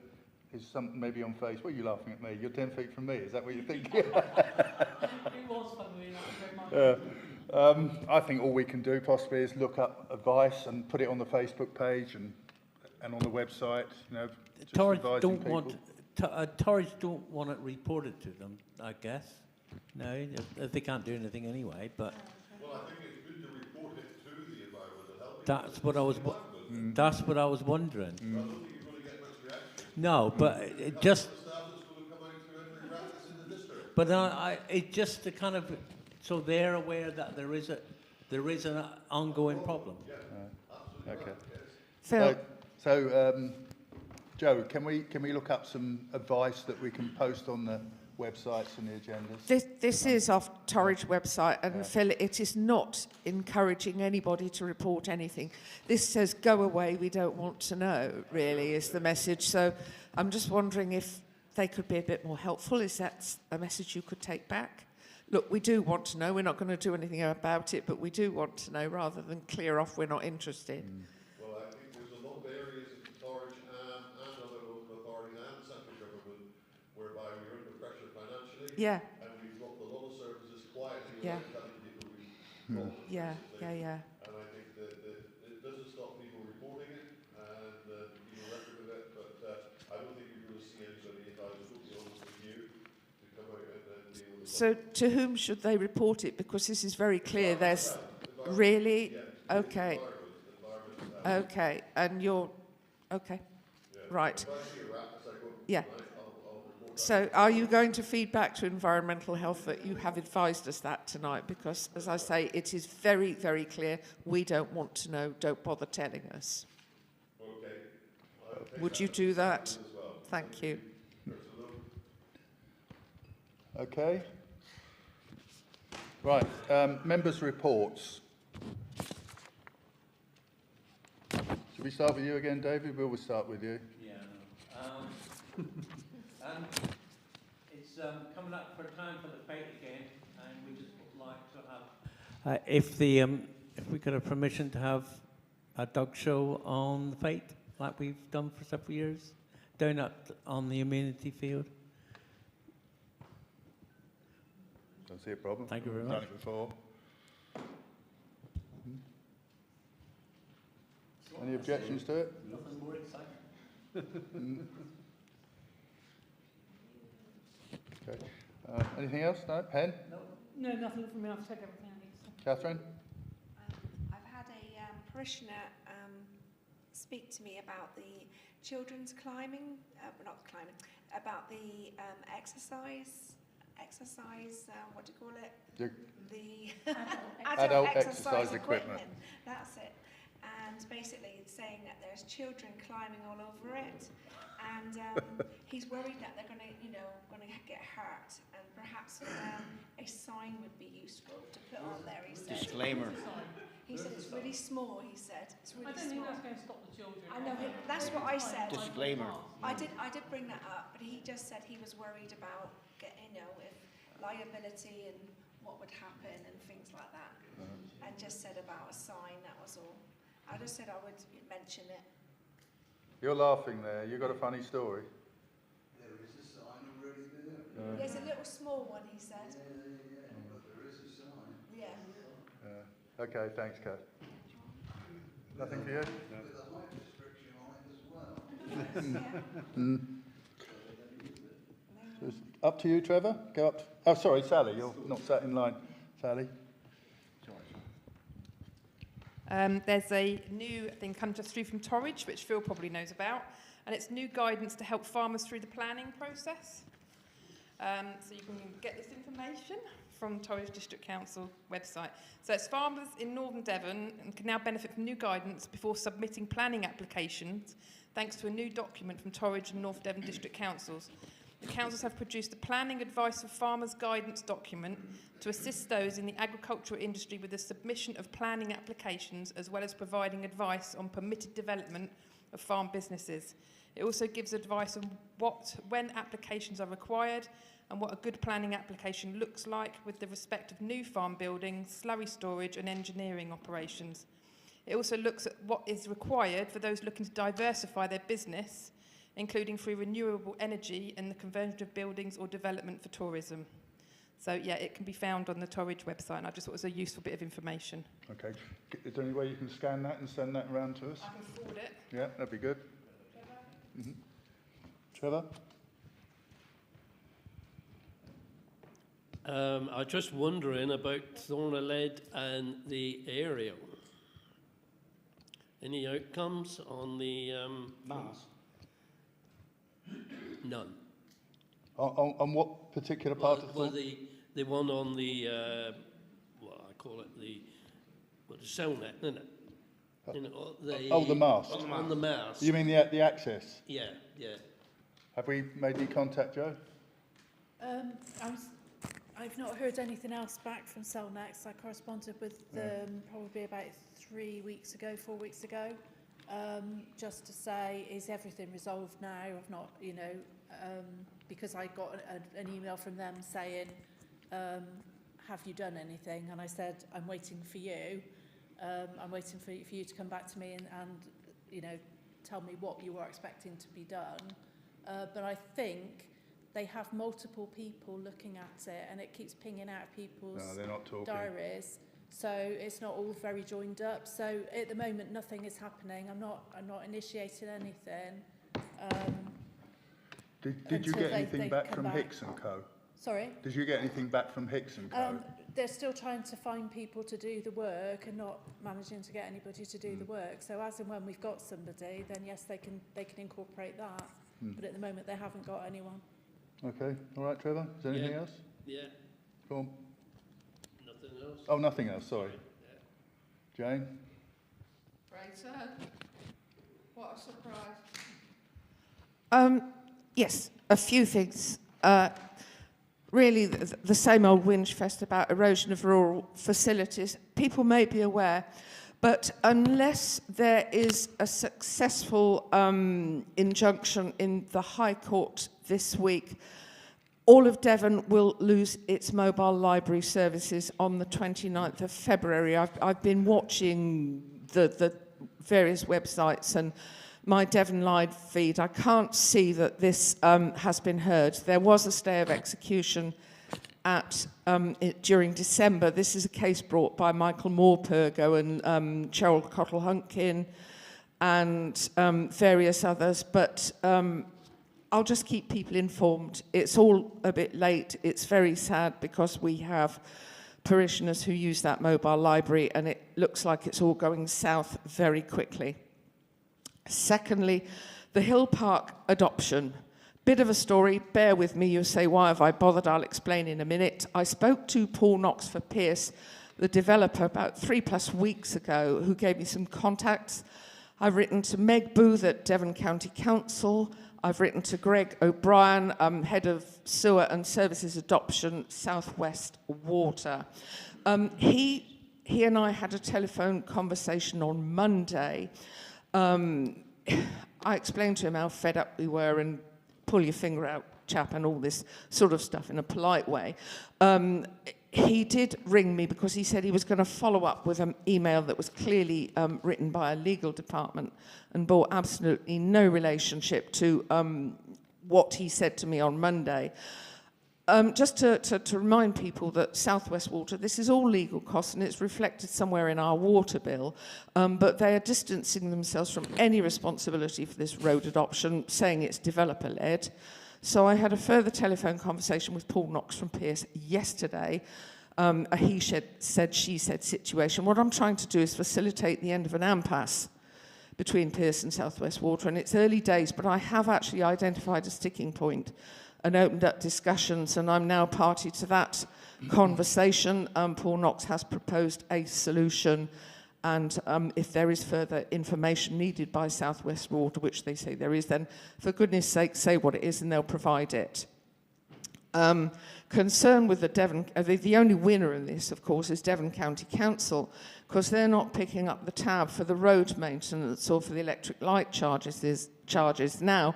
A: is maybe on Facebook. What are you laughing at me? You're 10 feet from me. Is that what you're thinking?
H: It was funny enough.
A: I think all we can do possibly is look up advice and put it on the Facebook page and on the website. Just
G: Torridge
A: advising
G: don't
A: people.
G: Torridge don't want it reported to them, I guess. No, they can't do anything anyway. But
B: Well, I think it's good to report it to the environmental health.
G: that's what I was. That's what I was wondering.
B: I don't think you're going to get much reaction.
G: No, but it just.
B: Staff that's going to come out to every rat that's in the district.
G: But it just to kind of, so they're aware that there is an ongoing problem.
A: Okay.
D: Phil,
A: So, Joe, can we look up some advice that we can post on the websites and the agendas.
D: This is off Torridge website, and Phil, it is not encouraging anybody to report anything. This says, go away, we don't want to know, really, is the message. So I'm just wondering if they could be a bit more helpful. Is that a message you could take back? Look, we do want to know. We're not going to do anything about it, but we do want to know, rather than clear off we're not interested.
B: Well, I think there's a lot of areas in Torridge and other local authorities and central government whereby we're under pressure financially.
D: Yeah.
B: And we've dropped a lot of services quietly
D: Yeah.
B: without telling people we've dropped them,
D: Yeah,
B: basically.
D: yeah.
B: And I think that it doesn't stop people reporting it and keeping a record of it, but I don't think you're going to see anybody, if I was totally honest with you, to come out and deal with it.
D: So to whom should they report it? Because this is very clear. There's really okay, okay, and you're okay, right? Yeah. So are you going to feed back to Environmental Health that you have advised us that tonight? Because, as I say, it is very, very clear. We don't want to know. Don't bother telling us. Would you do that? Thank you.
A: Okay. Right, members' reports. Should we start with you again, David? We'll start with you.
G: Yeah. It's coming up for time for the fete again, and we just would like to have, if we could have permission to have a dog show on the fete, like we've done for several years, down on the amenity field.
A: Don't see a problem.
G: Thank you very
A: Done
G: much.
A: it before. Any objections to it?
G: Nothing more exciting.
A: Okay. Anything else? No? Pen?
H: No, nothing from me. I've said everything I need to say.
A: Catherine?
K: I've had a parishioner speak to me about the children's climbing, about the exercise, what do you call it? The
A: Adult exercise equipment.
K: That's it. And basically it's saying that there's children climbing all over it, and he's worried that they're going to, going to get hurt, and perhaps a sign would be useful to put on there. He said.
C: Disclaimer.
K: He said it's really small. He said it's really
H: I don't think
K: small.
H: that's going to stop the children.
K: I know. That's what I said.
C: Disclaimer.
K: I did bring that up, but he just said he was worried about getting, if liability and what would happen and things like that, and just said about a sign. That was all. I just said I would mention it.
A: You're laughing there. You got a funny story?
J: There is a sign already there.
K: There's a little small one, he said.
J: But there is a sign.
K: Yeah.
A: Okay, thanks, Kath. Nothing for you?
J: With a height restriction on it as well.
A: So it's up to you, Trevor. Go up. Oh, sorry, Sally. You're not sat in line. Sally?
L: There's a new thing come just through from Torridge, which Phil probably knows about, and it's new guidance to help farmers through the planning process. So you can get this information from Torridge District Council website. So it's farmers in Northern Devon and can now benefit from new guidance before submitting planning applications, thanks to a new document from Torridge and North Devon District Councils. The councils have produced a planning advice for farmers guidance document to assist those in the agricultural industry with the submission of planning applications, as well as providing advice on permitted development of farm businesses. It also gives advice on when applications are required and what a good planning application looks like with the respect of new farm buildings, slurry storage and engineering operations. It also looks at what is required for those looking to diversify their business, including through renewable energy and the conversion of buildings or development for tourism. So yeah, it can be found on the Torridge website, and I just thought it was a useful bit of information.
A: Okay. Is there any way you can scan that and send that around to us?
L: I can forward it.
A: Yeah, that'd be good. Trevor?
I: I'm just wondering about Thornalead and the aerial. Any outcomes on the
C: Mars.
I: None.
A: On what particular part of
I: Well,
A: Thorn?
I: the one on the I call it the cell net, isn't it?
A: The mast.
I: On the mast.
A: You mean the access?
I: Yeah, yeah.
A: Have we made any contact, Joe?
E: I've not heard anything else back from Cellnex. I corresponded with them probably about 4 weeks ago, just to say, is everything resolved now? I've not, because I got an email from them saying, have you done anything? And I said, I'm waiting for you. I'm waiting for you to come back to me and tell me what you are expecting to be done. But I think they have multiple people looking at it, and it keeps pinging out people's diaries. So it's not all very joined up. So at the moment, nothing is happening. I'm not initiating anything.
A: Did you get anything back from Hicks and Co?
E: Sorry?
A: Did you get anything back from Hicks and Co?
E: They're still trying to find people to do the work and not managing to get anybody to do the work. So as and when we've got somebody, then yes, they can incorporate that. But at the moment, they haven't got anyone.
A: Okay, all right, Trevor. Is there anything else?
I: Yeah.
A: Go on.
I: Nothing else.
A: Oh, nothing else. Sorry.
I: Yeah.
A: Jane.
D: Right, what a surprise. Yes, a few things. Really, the same old whinge fest about erosion of rural facilities. People may be aware, but unless there is a successful injunction in the High Court this week, all of Devon will lose its mobile library services on the 29th of February. I've been watching the various websites and my Devon Live feed. I can't see that this has been heard. There was a stay of execution during December. This is a case brought by Michael Moore-Pergo and Cheryl Cottle-Hunkin and various others, but I'll just keep people informed. It's all a bit late. It's very sad because we have parishioners who use that mobile library, and it looks like it's all going south very quickly. Secondly, the Hill Park adoption. Bit of a story, bear with me, you'll say, why have I bothered? I'll explain in a minute. I spoke to Paul Knox for Pierce, the developer, about 3+ weeks ago, who gave me some contacts. I've written to Meg Booth at Devon County Council. I've written to Greg O'Brien, Head of Sewer and Services Adoption, Southwest Water. He and I had a telephone conversation on Monday. I explained to him how fed up we were and pull your finger out, chap, and all this sort of stuff in a polite way. He did ring me because he said he was going to follow up with an email that was clearly written by a legal department and bore absolutely no relationship to what he said to me on Monday. Just to remind people that Southwest Water, this is all legal costs and it's reflected somewhere in our water bill, but they are distancing themselves from any responsibility for this road adoption, saying it's developer-led. So I had a further telephone conversation with Paul Knox from Pierce yesterday, a he said, she said situation. What I'm trying to do is facilitate the end of an impasse between Pierce and Southwest Water, and it's early days, but I have actually identified a sticking point and opened up discussions, and I'm now party to that conversation. Paul Knox has proposed a solution, and if there is further information needed by Southwest Water, which they say there is, then for goodness sake, say what it is and they'll provide it. Concern with the Devon, the only winner in this, of course, is Devon County Council, because they're not picking up the tab for the road maintenance or for the electric light charges now.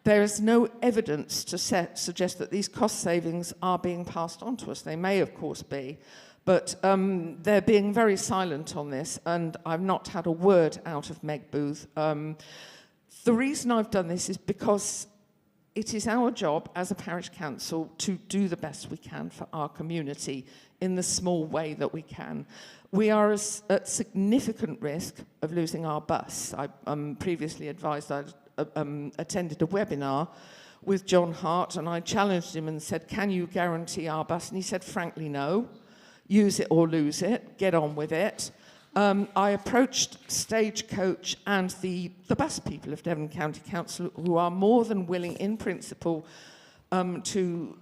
D: There is no evidence to suggest that these cost savings are being passed on to us. They may, of course, be, but they're being very silent on this, and I've not had a word out of Meg Booth. The reason I've done this is because it is our job as a parish council to do the best we can for our community in the small way that we can. We are at significant risk of losing our bus. I previously advised I'd attended a webinar with John Hart, and I challenged him and said, can you guarantee our bus? And he said, frankly, no. Use it or lose it. Get on with it. I approached Stagecoach and the bus people of Devon County Council, who are more than willing, in principle, to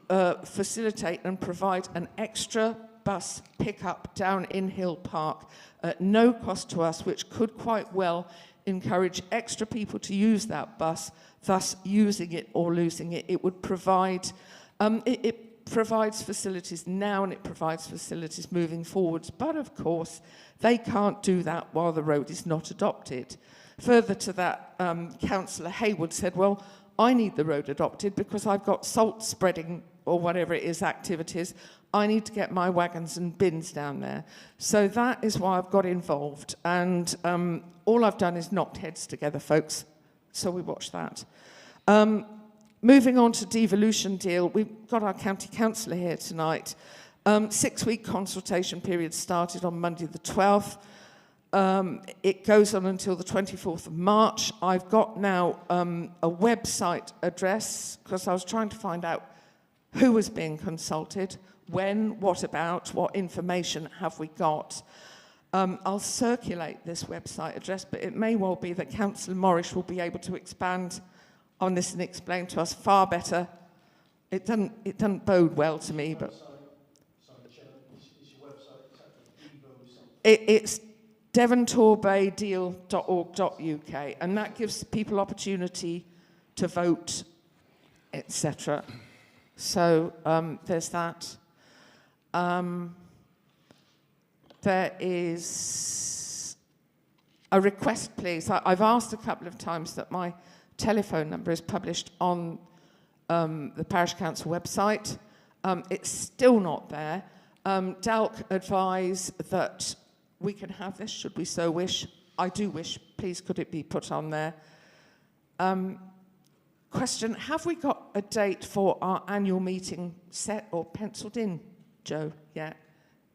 D: facilitate and provide an extra bus pickup down in Hill Park at no cost to us, which could quite well encourage extra people to use that bus, thus using it or losing it. It would provide It provides facilities now and it provides facilities moving forwards, but of course they can't do that while the road is not adopted. Further to that, Councillor Haywood said, well, I need the road adopted because I've got salt spreading or whatever it is activities. I need to get my wagons and bins down there. So that is why I've got involved. And all I've done is knocked heads together, folks. So we watch that. Moving on to devolution deal, we've got our county councillor here tonight. 6-week consultation period started on Monday the 12th. It goes on until the 24th of March. I've got now a website address because I was trying to find out who was being consulted, when, what about, what information have we got. I'll circulate this website address, but it may well be that Councillor Morris will be able to expand on this and explain to us far better. It doesn't bode well to me, but it's devontorbaydeal.org.uk, and that gives people opportunity to vote, etc. So there's that. There is a request, please. I've asked a couple of times that my telephone number is published on the Parish Council website. It's still not there. DALC advise that we can have this, should we so wish. I do wish, please could it be put on there. Question, have we got a date for our annual meeting set or penciled in, Joe, yet?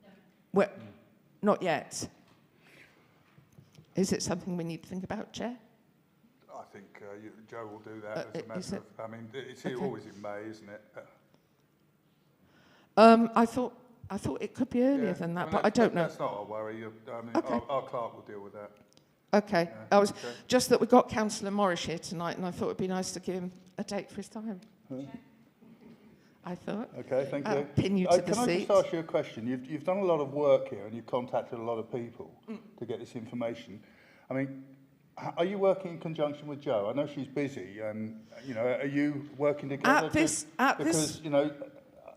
D: No. Well, not yet. Is it something we need to think about, Chair?
A: I think Joe will do that as a matter of, I mean, it's always in May, isn't it?
D: I thought it could be earlier than that, but I don't know.
A: That's not a worry.
D: Okay.
A: Our clerk will deal with that.
D: Okay. Just that we got Councillor Morris here tonight, and I thought it'd be nice to give him a date for his time. I thought.
A: Okay, thank you.
D: Pin you to the seat.
A: Can I just ask you a question? You've done a lot of work here, and you've contacted a lot of people to get this information. I mean, are you working in conjunction with Jo? I know she's busy, and are you working together?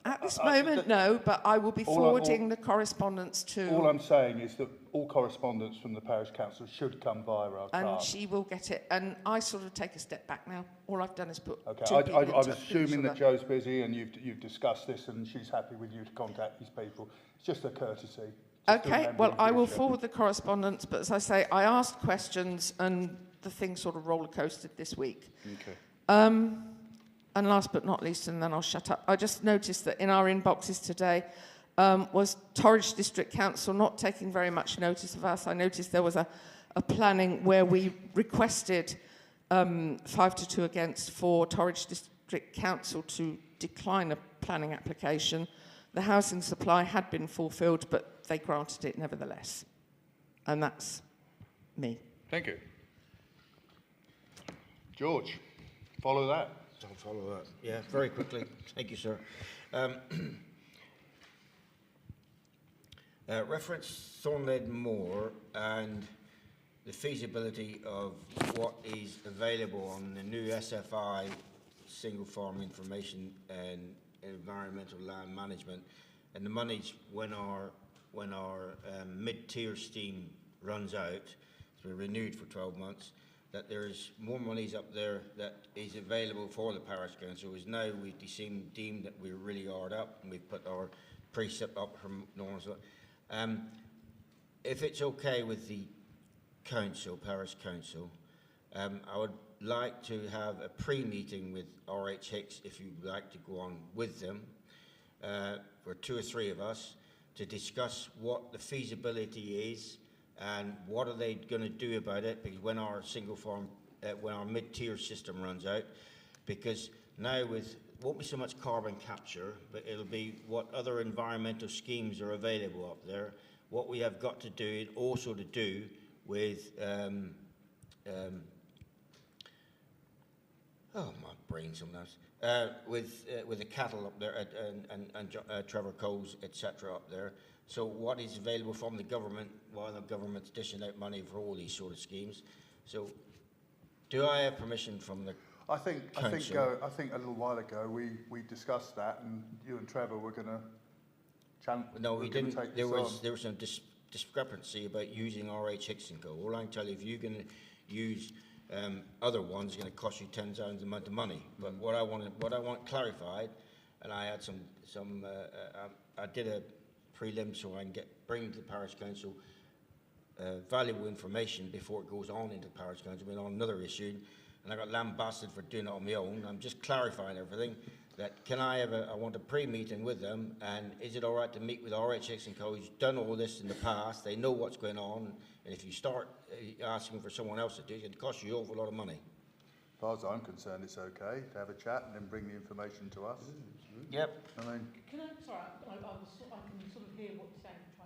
D: At this moment, no, but I will be forwarding the correspondence to...
A: All I'm saying is that all correspondence from the Parish Council should come via our clerk.
D: And she will get it. And I sort of take a step back now. All I've done is put
A: Okay,
D: two people in
A: I was
D: touch with
A: assuming
D: each
A: that
D: other.
A: Joe's busy and you've discussed this and she's happy with you to contact these people. It's just a courtesy.
D: Okay, well, I will forward the correspondence, but as I say, I asked questions and the thing sort of roller coasted this week.
A: Okay.
D: And last but not least, and then I'll shut up, I just noticed that in our inboxes today was Torridge District Council not taking very much notice of us. I noticed there was a planning where we requested 5-2 against for Torridge District Council to decline a planning application. The housing supply had been fulfilled, but they granted it nevertheless. And that's me.
A: Thank you. George, follow that.
C: I'll follow that. Yeah, very quickly. Thank you, sir. Reference Thornleigh Moor and the feasibility of what is available on the new SFI, Single Farm Information and Environmental Land Management, and the monies when our mid-tier scheme runs out, so we're renewed for 12 months, that there's more monies up there that is available for the parish council. Is now we've deemed that we're really hard up, and we've put our precept up from normal. If it's okay with the council, parish council, I would like to have a pre-meeting with RH Hicks, if you'd like to go on with them, for 2 or 3 of us, to discuss what the feasibility is and what are they going to do about it, because when our single farm, when our mid-tier system runs out, because now won't be so much carbon capture, but it'll be what other environmental schemes are available up there, what we have got to do, and also to do with, oh, my brain sometimes, with the cattle up there and Trevor Coles, etc. up there. So what is available from the government while the government's dishing out money for all these sort of schemes? So do I have permission from the
A: I think
C: Council.
A: I think a little while ago we discussed that, and you and Trevor were going to
C: No, we didn't.
A: Take
C: There
A: this
C: was some discrepancy about using RH Hicks & Co. All I can tell you, if you're going to use other ones, it's going to cost you 10,000 amount of money. But what I want clarified, and I had I did a prelim so I can bring to the parish council valuable information before it goes on into the parish council. We're on another issue, and I got lambasted for doing it on my own. I'm just clarifying everything. That I want a pre-meeting with them, and is it all right to meet with RH Hicks & Co. who's done all this in the past, they know what's going on, and if you start asking for someone else to do it, it's going to cost you an awful lot of money.
A: As far as I'm concerned, it's okay to have a chat and then bring the information to us.
C: Yep.
A: I mean,
H: Can I, sorry, I can sort of hear what you're saying, try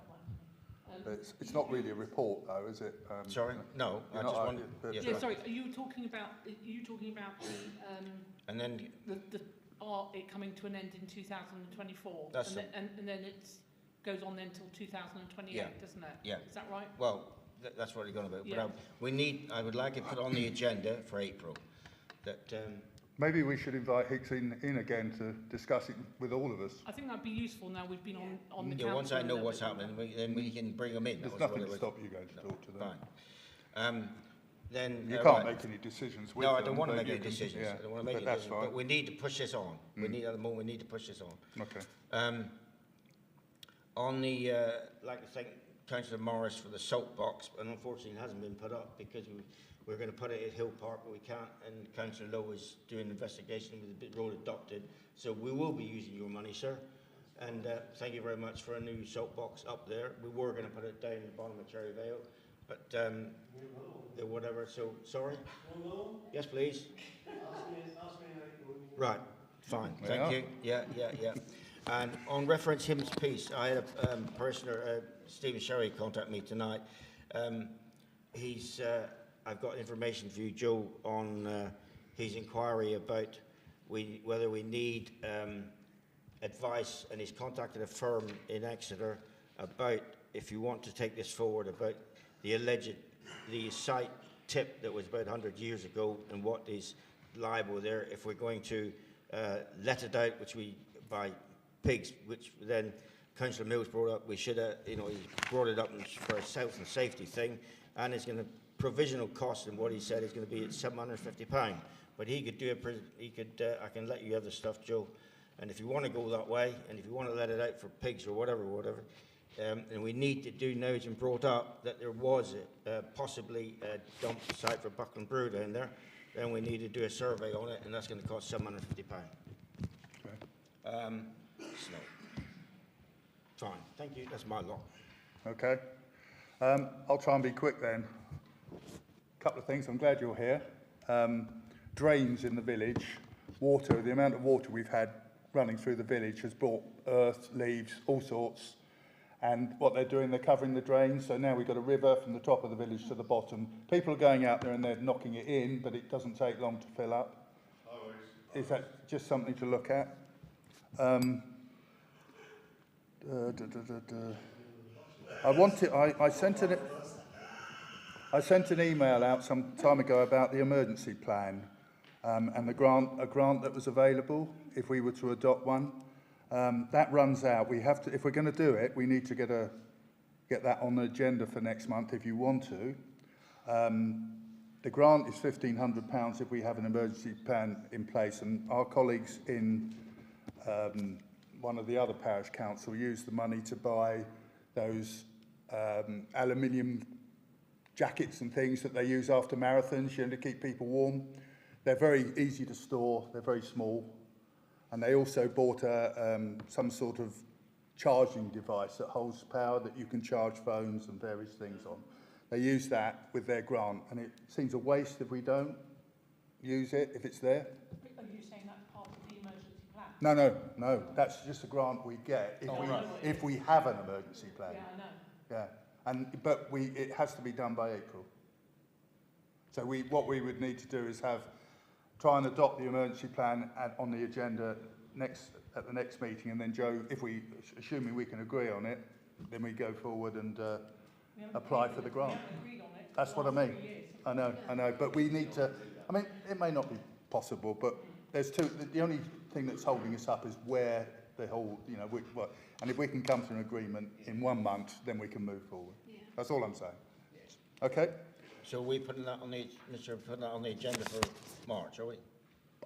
H: one.
A: it's not really a report, though, is it?
C: Sorry? No, I just wanted...
H: Yeah, sorry, are you talking about the,
C: and then...
H: it coming to an end in 2024?
C: That's
H: and then it goes on then till 2028,
C: yeah.
H: Doesn't it?
C: Yeah.
H: Is that right?
C: Well, that's what we're going to do.
H: Yeah.
C: But I would like it put on the agenda for April. That
A: maybe we should invite Hicks in again to discuss it with all of us.
H: I think that'd be useful now we've been on the council.
C: once I know what's happening, then we can bring them in.
A: There's nothing to stop you going to talk to them.
C: Fine. Then
A: you can't make any decisions with them.
C: No, I don't want to make any decisions.
A: Yeah,
C: I don't want to make any decisions. But we need to push this on. We need to push this on.
A: Okay.
C: On the, like I think, Councillor Morris for the soapbox, and unfortunately it hasn't been put up because we're going to put it at Hill Park, but we can't, and Councillor Lowe is doing an investigation with the road adopted. So we will be using your money, sir. And thank you very much for a new soapbox up there. We were going to put it down at the bottom of Cherry Vale, but whatever, so, sorry? Yes, please. Right, fine, thank you. Yeah. And on reference hymns piece, I had a parishioner, Stephen Sherry, contact me tonight. I've got information for you, Joe, on his inquiry about whether we need advice, and he's contacted a firm in Exeter about, if you want to take this forward, about the site tip that was about 100 years ago and what is liable there if we're going to let it out, by pigs, which then Councillor Mills brought up. We should have, he brought it up for a health and safety thing, and it's going to provisional cost, and what he said is going to be at £750. But he could do I can let you have the stuff, Joe. And if you want to go that way, and if you want to let it out for pigs or whatever, and we need to do, now it's been brought up that there was possibly a dump site for Buckland Brewer down there, then we need to do a survey on it, and that's going to cost £750. Okay. So, fine, thank you, that's my lot.
A: Okay. I'll try and be quick then. A couple of things, I'm glad you're here. Drains in the village, water, the amount of water we've had running through the village has brought earth, leaves, all sorts. And what they're doing, they're covering the drains. So now we've got a river from the top of the village to the bottom. People are going out there and they're knocking it in, but it doesn't take long to fill up. Is that just something to look at? I sent an email out some time ago about the emergency plan and a grant that was available if we were to adopt one. That runs out. We have to, if we're going to do it, we need to get that on the agenda for next month if you want to. The grant is £1,500 if we have an emergency plan in place, and our colleagues in one of the other parish council use the money to buy those aluminium jackets and things that they use after marathons, to keep people warm. They're very easy to store, they're very small, and they also bought some sort of charging device that holds power that you can charge phones and various things on. They use that with their grant, and it seems a waste if we don't use it, if it's there.
H: Are you saying that's part of the emergency plan?
A: No, that's just a grant we get if we have an emergency plan.
H: Yeah, I know.
A: Yeah, but it has to be done by April. So what we would need to do is try and adopt the emergency plan on the agenda at the next meeting, and then Joe, assuming we can agree on it, then we go forward and apply for the grant. That's what I mean. I know, but we need to. I mean, it may not be possible, but there's two. The only thing that's holding us up is where the whole, you know, and if we can come to an agreement in 1 month, then we can move forward.
H: Yeah.
A: That's all I'm saying. Okay?
C: So we're putting that on the, Mr. putting that on the agenda for March, are we?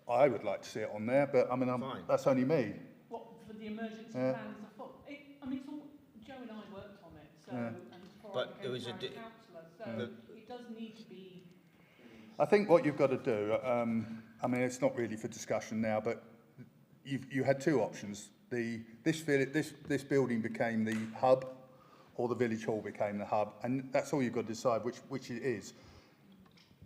A: I would like to see it on there, but I mean,
C: Fine.
A: that's only me.
H: What, for the emergency
A: Yeah.
H: plan as a whole? I mean, it's all, Joe and I worked on it, so,
A: Yeah.
H: and before
C: But
H: I
C: there
H: became
C: was a
H: town councillor, so it does need to be.
A: I think what you've got to do, I mean, it's not really for discussion now, but you had two options. This building became the hub, or the village hall became the hub, and that's all you've got to decide which it is.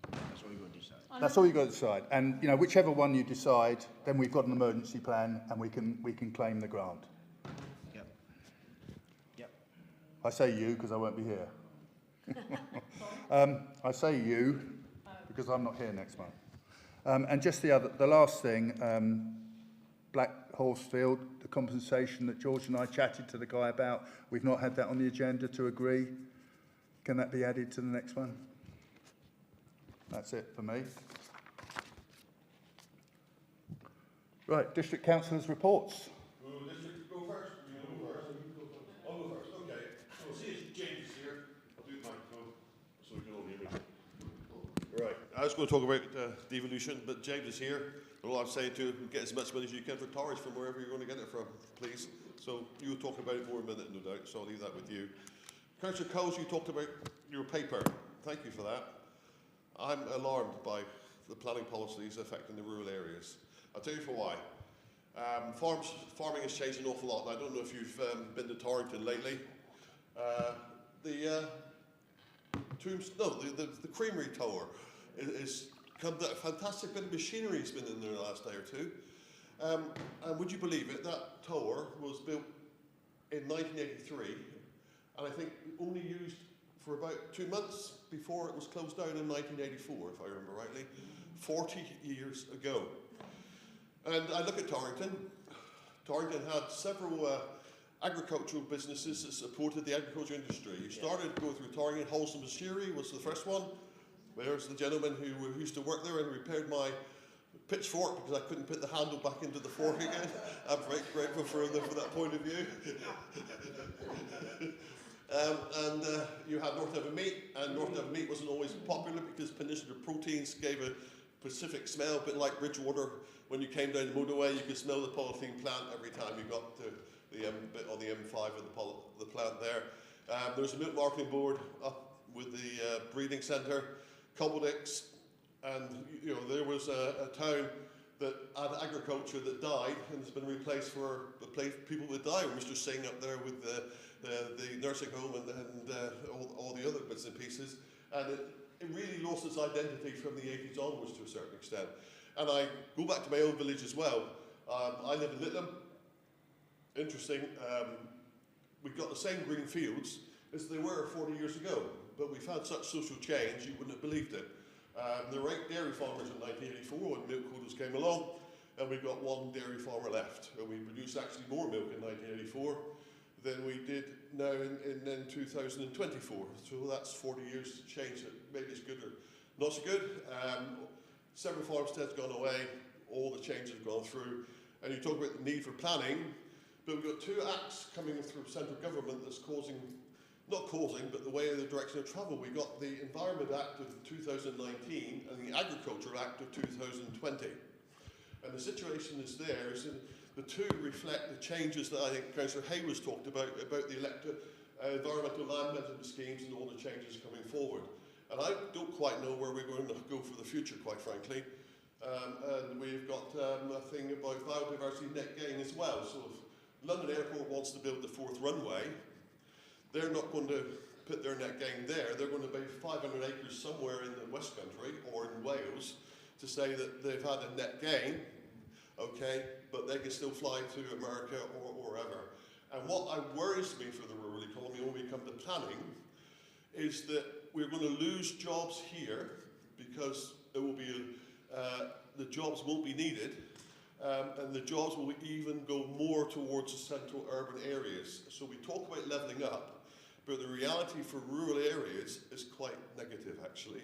C: That's what we're going to decide.
A: That's all you've got to decide. And you know, whichever one you decide, then we've got an emergency plan, and we can claim the grant.
C: Yep. Yep.
A: I say you because I won't be here. I say you because I'm not here next month. And just the last thing, Black Horsefield, the compensation that George and I chatted to the guy about, we've not had that on the agenda to agree. Can that be added to the next one? That's it for me. Right, District Councillors' reports.
B: District, go first. You go first. I'll go first. Okay. So see, it's James here. I'll do the microphone so you can all hear me. Right. I was going to talk about devolution, but James is here. And all I'm saying to him, get as much money as you can for towers from wherever you're going to get it from, please. So you will talk about it more in a minute, no doubt. So I'll leave that with you. Councillor Coles, you talked about your paper. Thank you for that. I'm alarmed by the planning policies affecting the rural areas. I'll tell you for why. Farming has changed an awful lot. And I don't know if you've been to Torrington lately. The creamery tower is come. A fantastic bit of machinery has been in there the last day or two. And would you believe it? That tower was built in 1983, and I think only used for about 2 months before it was closed down in 1984, if I remember rightly, 40 years ago. And I look at Torrington. Torrington had several agricultural businesses that supported the agriculture industry. You started going through Torrington. Wholesome Machinery was the first one. There's the gentleman who used to work there and repaired my pitchfork because I couldn't put the handle back into the fork again. I'm very grateful for that point of view. You had North Devon Meat, and North Devon Meat wasn't always popular because Peninsula Proteins gave a specific smell, a bit like Bridgewater. When you came down the motorway, you could smell the polythene plant every time you got to the bit on the M5 of the plant there. There was a milk marketing board up with the breeding centre, Cobbledick's, and you know there was a town that had agriculture that died and has been replaced for the people that died. Mr. Singh up there with the nursing home and all the other bits and pieces, and it really lost its identity from the 80s onwards to a certain extent. And I go back to my own village as well. I live in Littleham. Interesting. We've got the same green fields as they were 40 years ago, but we've had such social change you wouldn't have believed it. There were 8 dairy farmers in 1984 when milk quotas came along, and we've got 1 dairy farmer left. And we produced actually more milk in 1984 than we did now in 2024. So that's 40 years change that maybe is good or not so good. Several farmsteads gone away, all the changes have gone through, and you talk about the need for planning, but we've got 2 acts coming through central government that's not causing, but the way of the direction of travel. We've got the Environment Act of 2019 and the Agriculture Act of 2020. And the situation is there, is the 2 reflect the changes that I think Councillor Haywood's talked about the environmental land management schemes and all the changes coming forward. And I don't quite know where we're going to go for the future, quite frankly. And we've got a thing about biodiversity net gain as well. So if London Airport wants to build the 4th runway, they're not going to put their net gain there. They're going to buy 500 acres somewhere in the West Country or in Wales to say that they've had a net gain, okay, but they can still fly to America or wherever. And what worries me for the rural economy when we come to planning is that we're going to lose jobs here because it will be the jobs won't be needed, and the jobs will even go more towards the central urban areas. So we talk about levelling up, but the reality for rural areas is quite negative actually.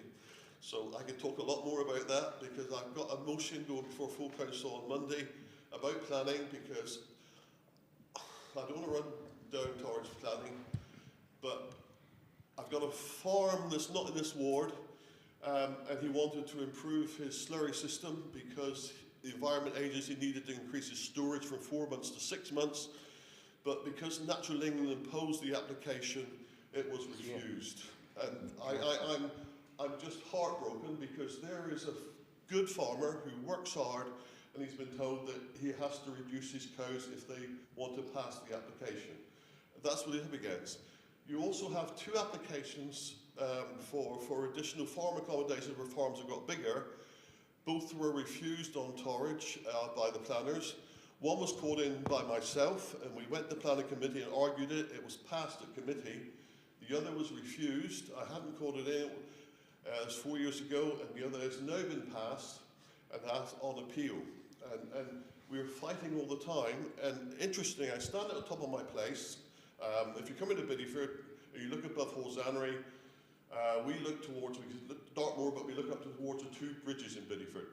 B: So I can talk a lot more about that because I've got a motion going before full council on Monday about planning, because I don't want to run down towards planning, but I've got a farm that's not in this ward, and he wanted to improve his slurry system because the Environment Agency needed to increase his storage from 4 months to 6 months, but because Natural England imposed the application, it was refused. And I'm just heartbroken because there is a good farmer who works hard, and he's been told that he has to reduce his cows if they want to pass the application. That's what he's up against. You also have 2 applications for additional farm accommodation where farms have got bigger. Both were refused on Torridge by the planners. One was called in by myself, and we went to the planning committee and argued it. It was passed at committee. The other was refused. I hadn't called it in. It was 4 years ago, and the other has now been passed, and that's on appeal. And we're fighting all the time. And interesting, I stand at the top of my place. If you come into Biddyford, you look above Holzannery, we look towards Dartmoor, but we look up towards the 2 bridges in Biddyford.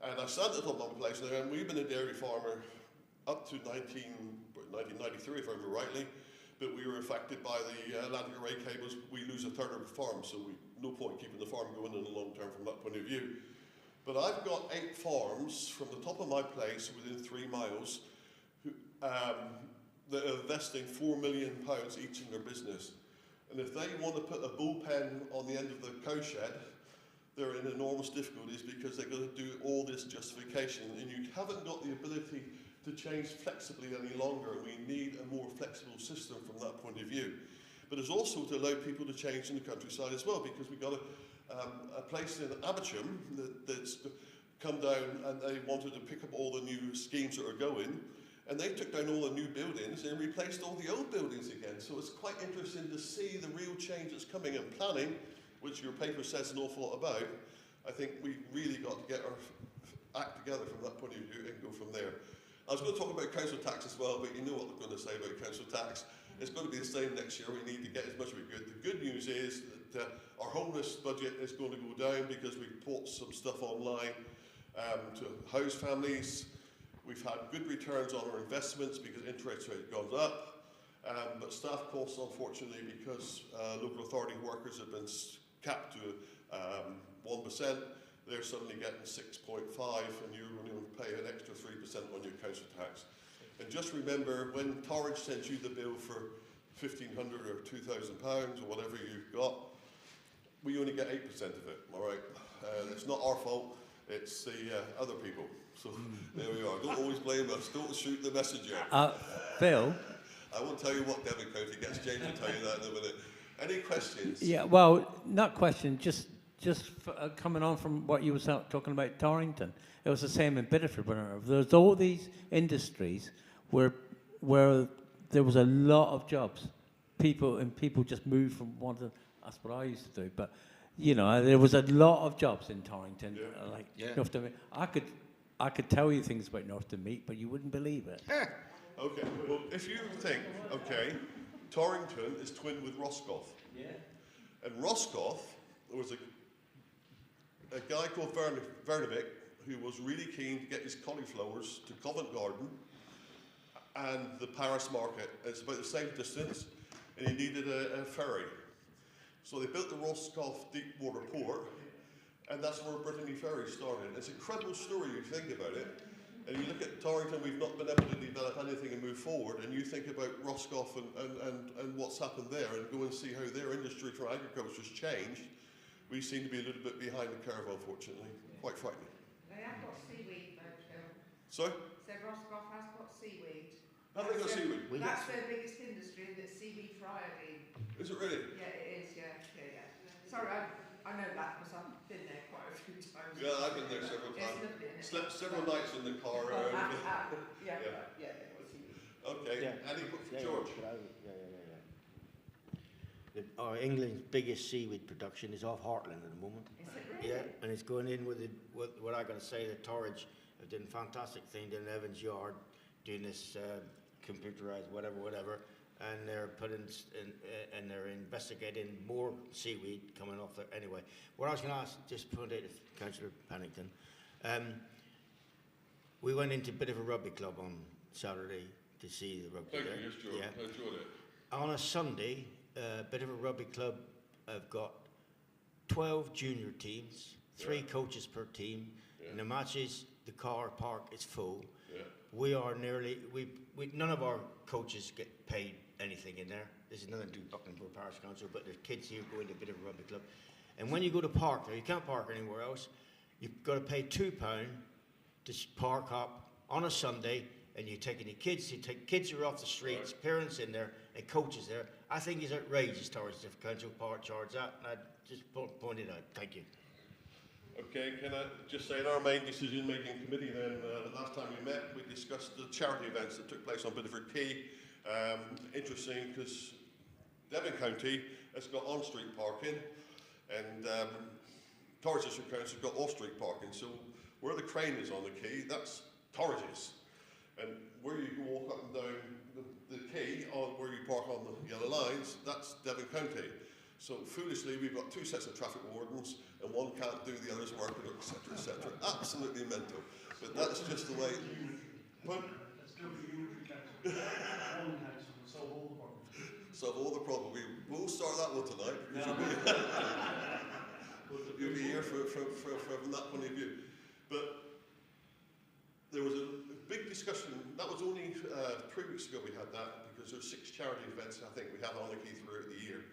B: And I stand at the top of my place now, and we've been a dairy farmer up to 1993, if I remember rightly, but we were affected by the Atlantic Array cables. We lose a third of the farm, so no point keeping the farm going in the long term from that point of view. But I've got 8 farms from the top of my place within 3 miles who, that are investing £4 million each in their business. And if they want to put a bullpen on the end of the cow shed, they're in enormous difficulties because they've got to do all this justification, and you haven't got the ability to change flexibly any longer. We need a more flexible system from that point of view. But it's also to allow people to change in the countryside as well, because we've got a place in Abersham that's come down, and they wanted to pick up all the new schemes that are going, and they took down all the new buildings and replaced all the old buildings again. So it's quite interesting to see the real change that's coming in planning, which your paper says an awful lot about. I think we've really got to get our act together from that point of view and go from there. I was going to talk about council tax as well, but you know what I'm going to say about council tax. It's going to be the same next year. We need to get as much as we could. The good news is that our homeless budget is going to go down because we've bought some stuff online to house families. We've had good returns on our investments because interest rate goes up. But staff costs, unfortunately, because local authority workers have been capped to 1%, they're suddenly getting 6.5, and you're going to pay an extra 3% on your council tax. And just remember, when Torridge sends you the bill for £1,500 or £2,000 or whatever you've got, we only get 8% of it, all right? It's not our fault, it's the other people. So there we are. Don't always blame us. Don't shoot the messenger.
G: Phil?
B: I won't tell you what Devon County gets. James will tell you that in a minute. Any questions?
G: Yeah, well, not question, just coming on from what you were talking about Torrington. It was the same in Bideford. There's all these industries where there was a lot of jobs. People just moved from one to, that's what I used to do. But, you know, there was a lot of jobs in Torrington. Northern. I could tell you things about Northern Meat, but you wouldn't believe it.
B: Okay, well, if you think, okay, Torrington is twinned with Roscoff.
G: Yeah.
B: And Roscoff, there was a guy called Vernovic who was really keen to get his cauliflowers to Covent Garden and the Paris market. It's about the same distance, and he needed a ferry. So they built the Roscoff deep water port, and that's where Brittany Ferry started. It's an incredible story if you think about it. And you look at Torrington, we've not been able to develop anything and move forward, and you think about Roscoff and what's happened there, and go and see how their industry for agriculture has changed. We seem to be a little bit behind the curve, unfortunately. Quite frightening.
D: They have got seaweed, though, Phil.
B: Sorry?
D: So Roscoff has got seaweed.
B: Have they got seaweed?
D: That's their biggest industry, and it's seaweed for iodine.
B: Is it really?
D: Yeah, it is, yeah. Sorry, I know that because I've been there quite a few times.
B: Yeah, I've been there several times. Slept several nights in the car.
D: Yeah.
B: Okay, any, George?
C: England's biggest seaweed production is off Heartland at the moment.
D: Is it really?
C: Yeah, and it's going in with what I got to say, the Torridge have done a fantastic thing down in Evans Yard, doing this computerized whatever. and they're and they're investigating more seaweed coming off there. Anyway, what I was going to ask, just put it, Councillor Pennington, we went into a bit of a rugby club on Saturday to see the rugby.
B: Thank
C: there.
B: you, yes, Jordan. I enjoyed it.
C: On a Sunday, a bit of a rugby club, I've got 12 junior teams, 3 coaches per team. In the matches, the car park is full. We are nearly, none of our coaches get paid anything in there. This is nothing to do with Buckland Brewer Parish Council, but there's kids here going to a bit of a rugby club. And when you go to park there, you can't park anywhere else. You've got to pay £2 to park up on a Sunday, and you take any kids, you take kids who are off the streets, parents in there, and coaches there. I think it's outrageous, Torridge, if council charge that, and I just point it out. Thank you.
B: Okay, can I just say in our main decision-making committee then, the last time we met, we discussed the charity events that took place on Bideford Quay. Interesting, because Devon County has got on-street parking, and Torridge District Council has got off-street parking. So where the crane is on the quay, that's Torridge's. And where you can walk up and down the quay, where you park on the yellow lines, that's Devon County. So foolishly, we've got 2 sets of traffic wardens, and one can't do the other's work, etc., etc. Absolutely mental. But that's just the way. Solve all the problems. We won't start that one tonight, because you'll be here from that point of view. But there was a big discussion. That was only 3 weeks ago we had that, because there's 6 charity events I think we have on the quay throughout the year.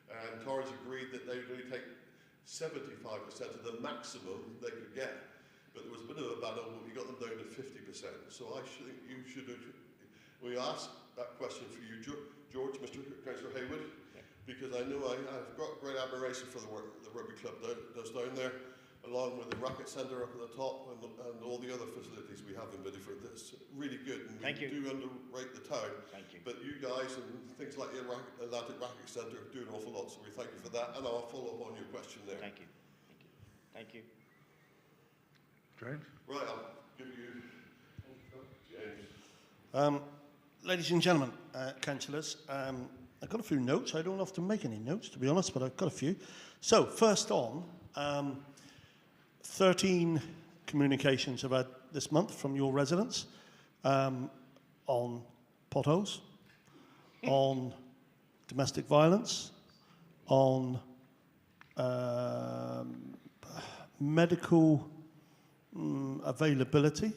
B: And Torridge agreed that they would only take 75% of the maximum they could get. But there was a bit of a battle, but we got them down to 50%. So I think you should have, we asked that question for you, George, Mr. Councillor Haywood, because I know I've got great admiration for the work that the rugby club does down there, along with the racket centre up at the top and all the other facilities we have in Bideford. That's really good, and we do underrate the town.
C: Thank you.
B: But you guys and things like the Atlantic Racket Centre do an awful lot, so we thank you for that, and I'll follow up on your question there.
C: Thank you. Thank you.
A: James?
B: Right, I'll give you James.
M: Ladies and gentlemen, councillors, I've got a few notes. I don't often make any notes, to be honest, but I've got a few. So, first on, 13 communications I've had this month from your residents on potholes, on domestic violence, on medical availability,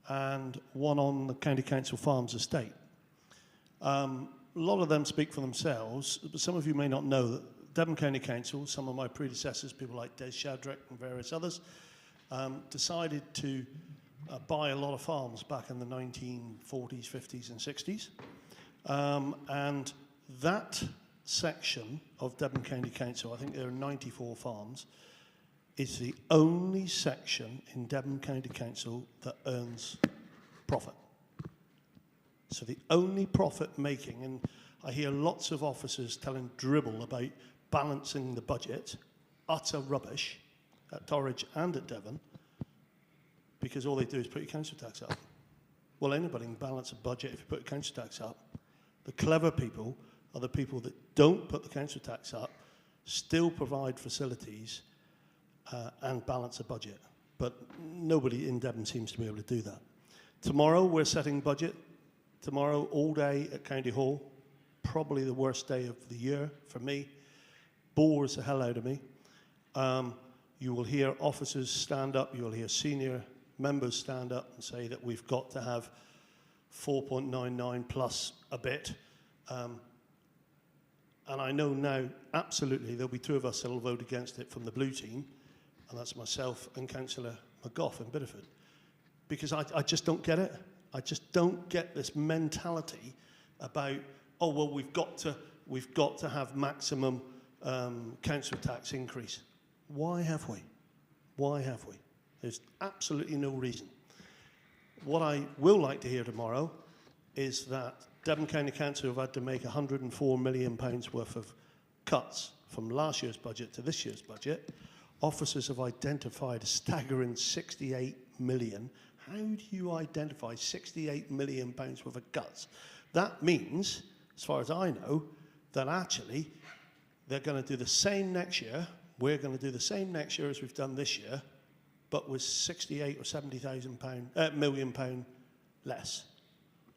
M: and one on the County Council Farms estate. A lot of them speak for themselves, but some of you may not know that Devon County Council, some of my predecessors, people like Des Shadrack and various others, decided to buy a lot of farms back in the 1940s, 50s and 60s. And that section of Devon County Council, I think there are 94 farms, is the only section in Devon County Council that earns profit. So the only profit making, and I hear lots of officers telling dribble about balancing the budget, utter rubbish at Torridge and at Devon, because all they do is put your council tax up. Well, anybody can balance a budget if you put your council tax up. The clever people are the people that don't put the council tax up, still provide facilities, and balance a budget. But nobody in Devon seems to be able to do that. Tomorrow, we're setting budget. Tomorrow, all day at County Hall. Probably the worst day of the year for me. Bores the hell out of me. You will hear officers stand up. You will hear senior members stand up and say that we've got to have 4.99 plus a bit. And I know now, absolutely, there'll be 2 of us that will vote against it from the blue team, and that's myself and Councillor McGough in Bideford. Because I just don't get it. I just don't get this mentality about, oh, well, we've got to have maximum council tax increase. Why have we? Why have we? There's absolutely no reason. What I will like to hear tomorrow is that Devon County Council have had to make £104 million worth of cuts from last year's budget to this year's budget. Officers have identified a staggering 68 million. How do you identify 68 million pounds worth of cuts? That means as far as I know, that actually they're going to do the same next year. We're going to do the same next year as we've done this year, but with 68 or 70,000 million pound less.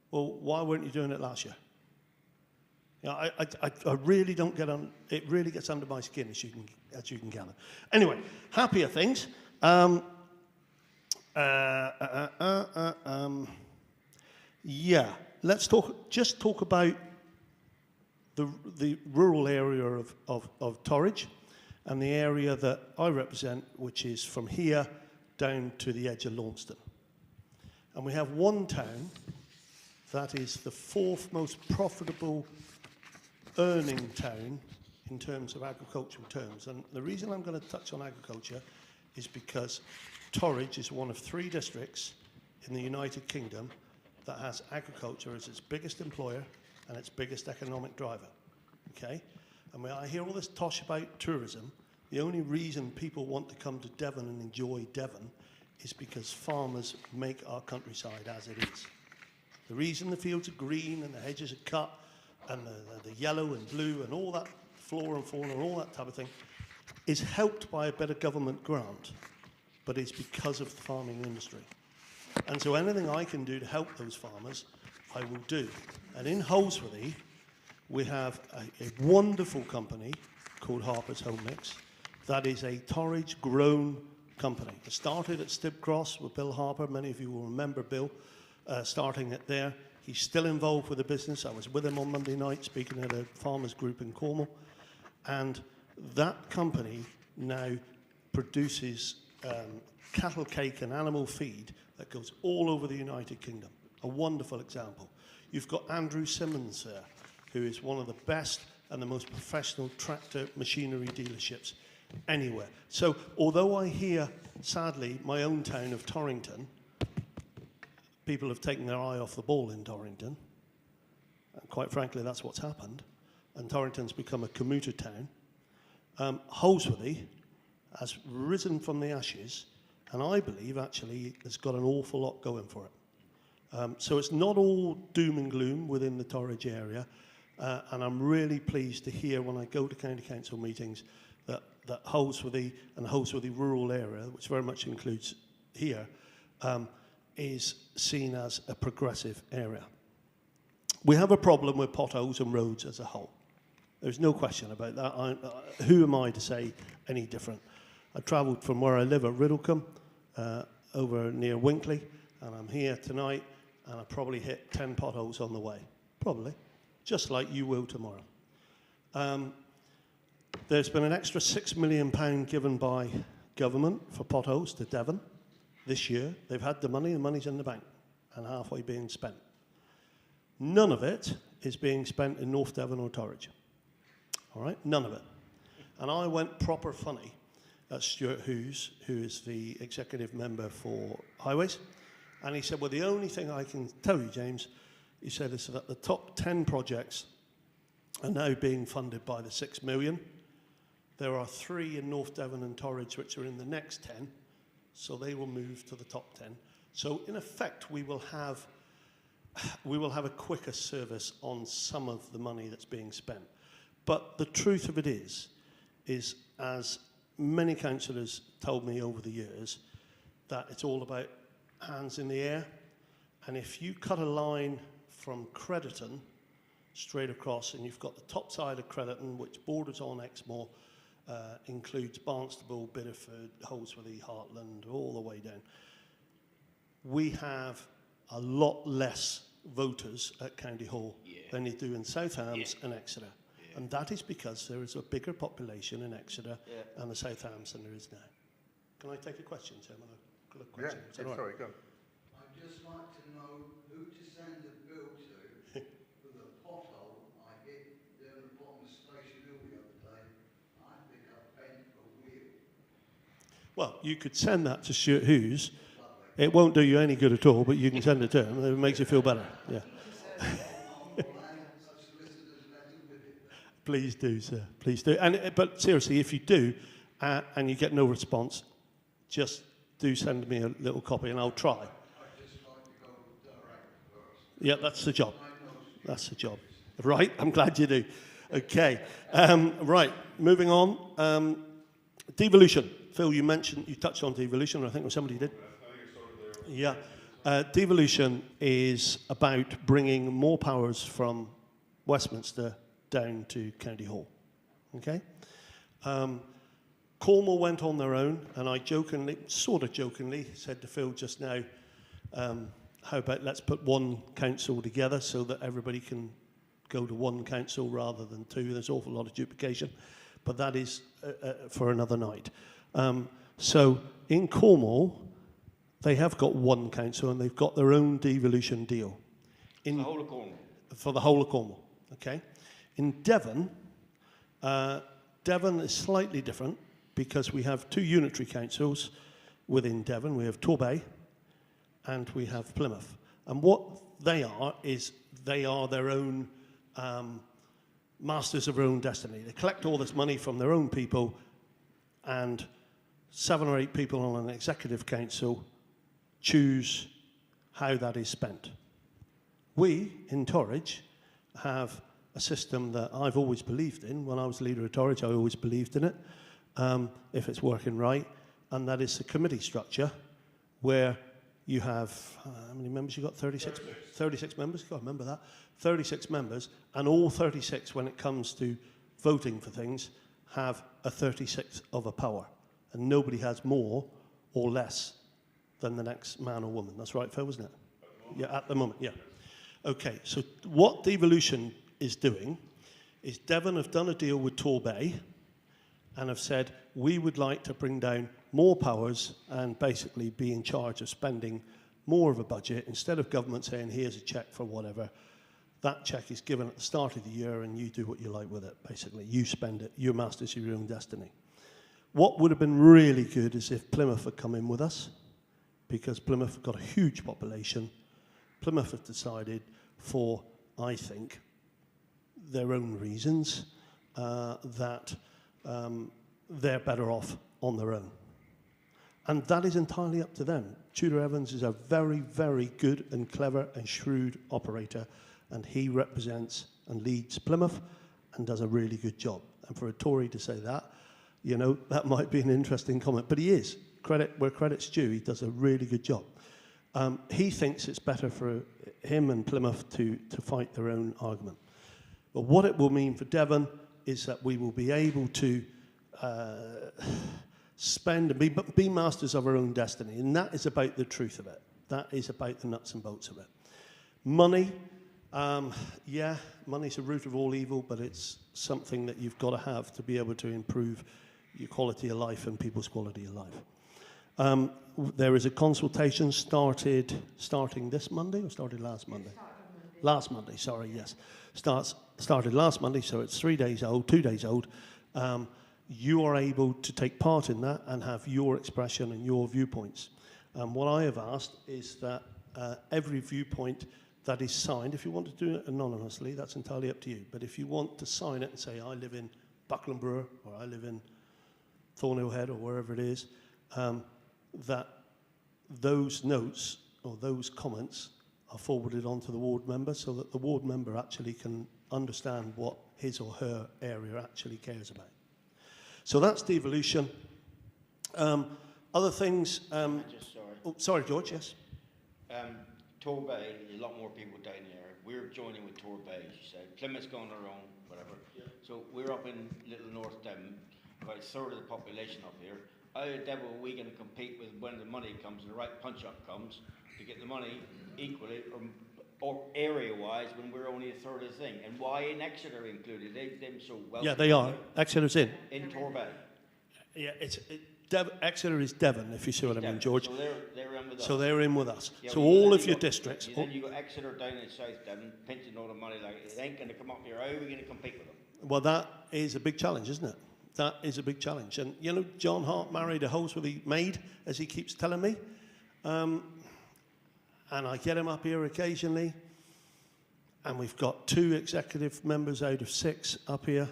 M: Well, why weren't you doing it last year? You know, I really don't get on. It really gets under my skin, as you can gather. Anyway, happier things. Yeah, let's talk about the rural area of Torridge and the area that I represent, which is from here down to the edge of Launceston. And we have one town that is the fourth most profitable earning town in terms of agricultural terms. And the reason I'm going to touch on agriculture is because Torridge is one of 3 districts in the United Kingdom that has agriculture as its biggest employer and its biggest economic driver, okay? And when I hear all this tosh about tourism, the only reason people want to come to Devon and enjoy Devon is because farmers make our countryside as it is. The reason the fields are green and the hedges are cut and the yellow and blue and all that flora and fauna and all that type of thing is helped by a better government grant, but it's because of the farming industry. And so anything I can do to help those farmers, I will do. And in Holsworthy, we have a wonderful company called Harper's Home Mix that is a Torridge grown company. It started at Stibcross with Bill Harper. Many of you will remember Bill starting it there. He's still involved with the business. I was with him on Monday night speaking at a farmers group in Cornwall. And that company now produces cattle cake and animal feed that goes all over the United Kingdom. A wonderful example. You've got Andrew Simmons there, who is one of the best and the most professional tractor machinery dealerships anywhere. So although I hear, sadly, my own town of Torrington, people have taken their eye off the ball in Torrington, and quite frankly, that's what's happened, and Torrington's become a commuter town. Holsworthy has risen from the ashes, and I believe actually has got an awful lot going for it. So it's not all doom and gloom within the Torridge area, and I'm really pleased to hear when I go to county council meetings that Holsworthy and the Holsworthy rural area, which very much includes here, is seen as a progressive area. We have a problem with potholes and roads as a whole. There's no question about that. Who am I to say any different? I travelled from where I live at Riddlecombe over near Winkley, and I'm here tonight, and I probably hit 10 potholes on the way. Probably. Just like you will tomorrow. There's been an extra £6 million given by government for potholes to Devon this year. They've had the money's in the bank, and halfway being spent. None of it is being spent in North Devon or Torridge. All right? None of it. And I went proper funny at Stuart Hughes, who is the executive member for Highways, and he said, well, the only thing I can tell you, James, he said, is that the top 10 projects are now being funded by the 6 million. There are 3 in North Devon and Torridge which are in the next 10, so they will move to the top 10. So in effect, we will have a quicker service on some of the money that's being spent. But the truth of it is as many councillors told me over the years, that it's all about hands in the air. And if you cut a line from Crediton straight across, and you've got the top side of Crediton, which borders on Exmoor, includes Barnstable, Biddeford, Holsworthy, Heartland, all the way down. We have a lot less voters at County Hall than you do in South Hams and Exeter. And that is because there is a bigger population in Exeter and the South Hams than there is now. Can I take a question, Tim? I've got a question.
A: Yeah, sorry, go.
J: I'd just like to know who to send a bill to for the pothole I hit down the bottom of Station Hill the other day. I think I bent a wheel.
M: Well, you could send that to Stuart Hughes. It won't do you any good at all, but you can send it to him. It makes you feel better. Yeah. Please do, sir. Please do. But seriously, if you do, and you get no response, just do send me a little copy, and I'll try.
J: I'd just like to go direct first.
M: Yeah, that's the job. That's the job. Right, I'm glad you do. Okay, right, moving on. Devolution. Phil, you touched on devolution, I think somebody did. Yeah. Devolution is about bringing more powers from Westminster down to County Hall. Okay? Cornwall went on their own, and I sort of jokingly, said to Phil just now, how about let's put one council together so that everybody can go to one council rather than two. There's an awful lot of duplication, but that is for another night. So in Cornwall, they have got one council and they've got their own devolution deal.
C: For the whole of Cornwall?
M: For the whole of Cornwall, okay. In Devon, Devon is slightly different because we have two unitary councils within Devon. We have Torbay and we have Plymouth. And what they are is they are their own masters of their own destiny. They collect all this money from their own people, and 7 or 8 people on an executive council choose how that is spent. We, in Torridge, have a system that I've always believed in. When I was leader of Torridge, I always believed in it, if it's working right, and that is the committee structure, where you have, how many members you got? 36? 36 members, God, remember that. 36 members, and all 36, when it comes to voting for things, have a 36th of a power. And nobody has more or less than the next man or woman. That's right, Phil, wasn't it? Yeah, at the moment, yeah. Okay, so what devolution is doing is Devon have done a deal with Torbay and have said, we would like to bring down more powers and basically be in charge of spending more of a budget. Instead of government saying, here's a cheque for whatever, that cheque is given at the start of the year and you do what you like with it, basically. You spend it, you're masters of your own destiny. What would have been really good is if Plymouth had come in with us, because Plymouth have got a huge population. Plymouth have decided for, I think, their own reasons, that they're better off on their own. And that is entirely up to them. Tudor Evans is a very, very good and clever and shrewd operator, and he represents and leads Plymouth and does a really good job. And for a Tory to say that, you know, that might be an interesting comment, but he is. Credit where credit's due, he does a really good job. He thinks it's better for him and Plymouth to fight their own argument. But what it will mean for Devon is that we will be able to spend and be masters of our own destiny. And that is about the truth of it. That is about the nuts and bolts of it. Money, yeah, money's the root of all evil, but it's something that you've got to have to be able to improve your quality of life and people's quality of life. There is a consultation starting this Monday, or started last Monday? Last Monday, sorry, yes. Started last Monday, so it's 3 days old, 2 days old. You are able to take part in that and have your expression and your viewpoints. What I have asked is that every viewpoint that is signed, if you want to do it anonymously, that's entirely up to you. But if you want to sign it and say, I live in Buckland Brewer, or I live in Thornhill Head, or wherever it is, that those notes or those comments are forwarded on to the ward member so that the ward member actually can understand what his or her area actually cares about. So that's devolution. Other things...
C: sorry.
M: Oh, sorry, George, yes?
C: Torbay, a lot more people down there. We're joining with Torbay, as you say. Plymouth's gone their own, whatever. Yeah. So we're up in Little North Devon, about a third of the population up here. How the devil are we going to compete with when the money comes and the right punch-up comes to get the money equally or area-wise when we're only a third of the thing? And why in Exeter included? They've so well.
M: Yeah, they are. Exeter's in.
C: In Torbay.
M: Yeah, Exeter is Devon, if you see what I mean, George.
C: So they're in with us.
M: So they're in with us.
C: Yeah,
M: so all of your districts.
C: Then you got Exeter down in South Devon, pinching all the money like it ain't going to come up here. How are we going to compete with them?
M: Well, that is a big challenge, isn't it? That is a big challenge. And, you know, John Hart married a Holsworthy maid, as he keeps telling me. And I get him up here occasionally. And we've got 2 executive members out of 6 up here.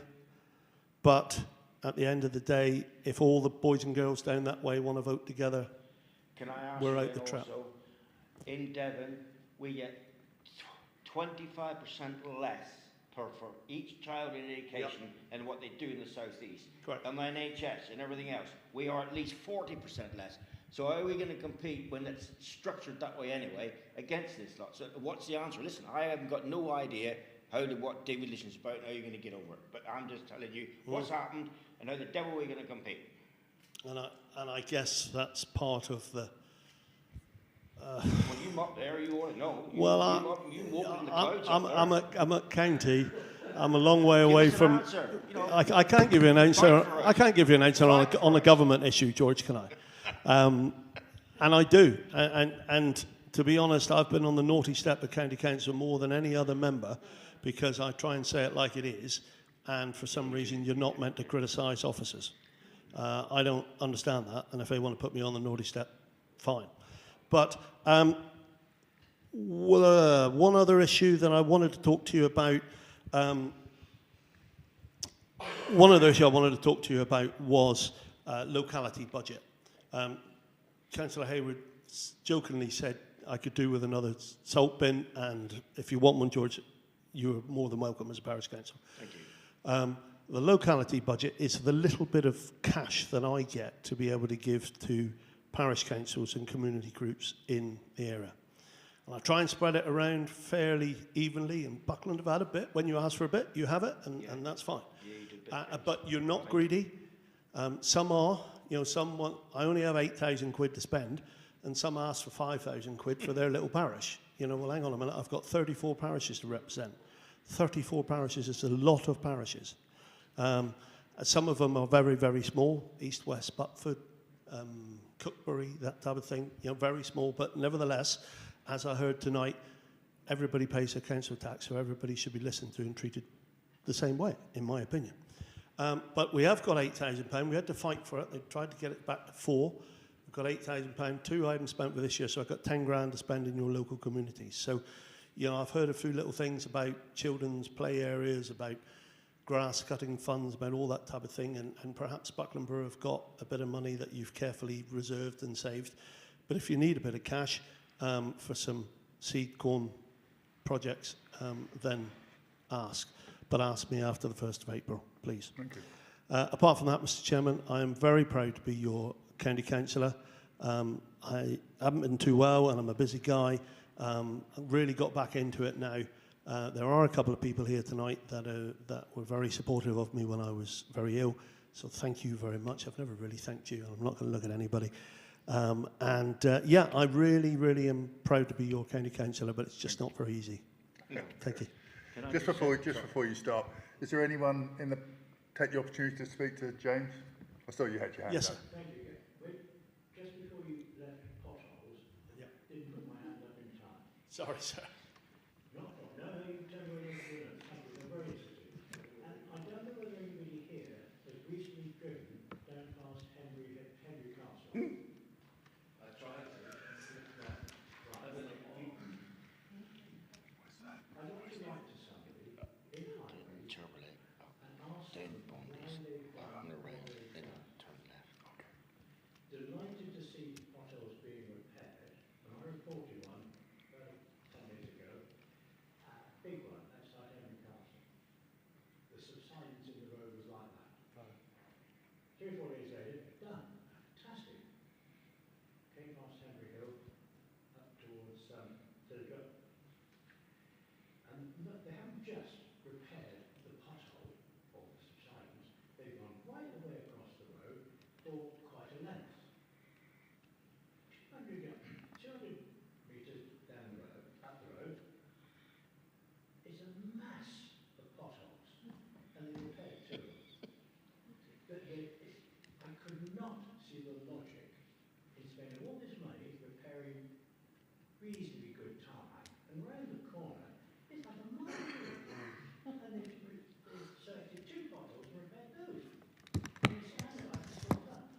M: But at the end of the day, if all the boys and girls down that way want to vote together,
C: can I ask
M: we're
C: you
M: out the trap.
C: Also, in Devon, we get 25% less for each child in education and what they do in the southeast.
M: Correct.
C: And the NHS and everything else, we are at least 40% less. So how are we going to compete when it's structured that way anyway against this lot? So what's the answer? Listen, I haven't got no idea what devolution's about and how you're going to get over it. But I'm just telling you what's happened and how the devil we're going to compete.
M: And I guess that's part of the...
C: Well, you up there, you want to know.
M: I'm at county. I'm a long way away from... I can't give you an answer. I can't give you an answer on a government issue, George, can I? And I do. And to be honest, I've been on the naughty step of county council more than any other member because I try and say it like it is. And for some reason, you're not meant to criticise officers. I don't understand that. And if they want to put me on the naughty step, fine. But one other issue that I wanted to talk to you about, was locality budget. Councillor Hayward jokingly said I could do with another salt bin, and if you want one, George, you're more than welcome as a parish council.
C: Thank you.
M: The locality budget is the little bit of cash that I get to be able to give to parish councils and community groups in the area. And I try and spread it around fairly evenly, and Buckland have had a bit. When you ask for a bit, you have it, and that's fine.
C: Yeah, you did
M: But you're not greedy. Some are, some want, I only have 8,000 quid to spend, and some ask for 5,000 quid for their little parish. Well, hang on a minute, I've got 34 parishes to represent. 34 parishes is a lot of parishes. Some of them are very, very small, East, West, Buckford, Cookbury, that type of thing, very small, but nevertheless, as I heard tonight, everybody pays their council tax, so everybody should be listened to and treated the same way, in my opinion. But we have got £8,000. We had to fight for it. They tried to get it back to 4. We've got £8,000. 2 I haven't spent for this year, so I've got 10 grand to spend in your local communities. So, I've heard a few little things about children's play areas, about grass cutting funds, about all that type of thing, and perhaps Buckland Brewer have got a bit of money that you've carefully reserved and saved. But if you need a bit of cash for some seed corn projects, then ask. But ask me after the 1st of April, please.
A: Thank you.
M: Apart from that, Mr. Chairman, I am very proud to be your county councillor. I haven't been too well, and I'm a busy guy. I've really got back into it now. There are a couple of people here tonight that were very supportive of me when I was very ill. So thank you very much. I've never really thanked you. I'm not going to look at anybody. I really, really am proud to be your county councillor, but it's just not very easy. Thank you.
A: Just before you start, is there anyone take the opportunity to speak to James? I saw you had your hand
M: Yes,
A: up.
M: sir.
F: Thank you. Just before you left potholes, didn't put my hand up in time.
M: Sorry, sir.
F: No, you can tell me when you're doing it. Thank you. I'm very interested. And I don't know whether anybody here has recently driven down past Henry Castle. I tried to. Right. I'd like to write to somebody in Highbury and ask them why they've done delighted to see potholes being repaired. And I reported one about 10 years ago. Big one, outside Henry Castle. The subsidence in the road was like that. 3 or 4 days later, done. Fantastic. Came past Henry Hill, up towards Tilgate. And look, they haven't just repaired the pothole or the subsidence, they've gone right the way across the road for quite a length. 200 metres down the road, up the road, is a mass of potholes, and they repaired 2 of them. I could not see the logic in spending all this money repairing reasonably good tarmac, and round the corner, it's like a minefield. And they've selected 2 potholes and repaired those. And it's kind of like,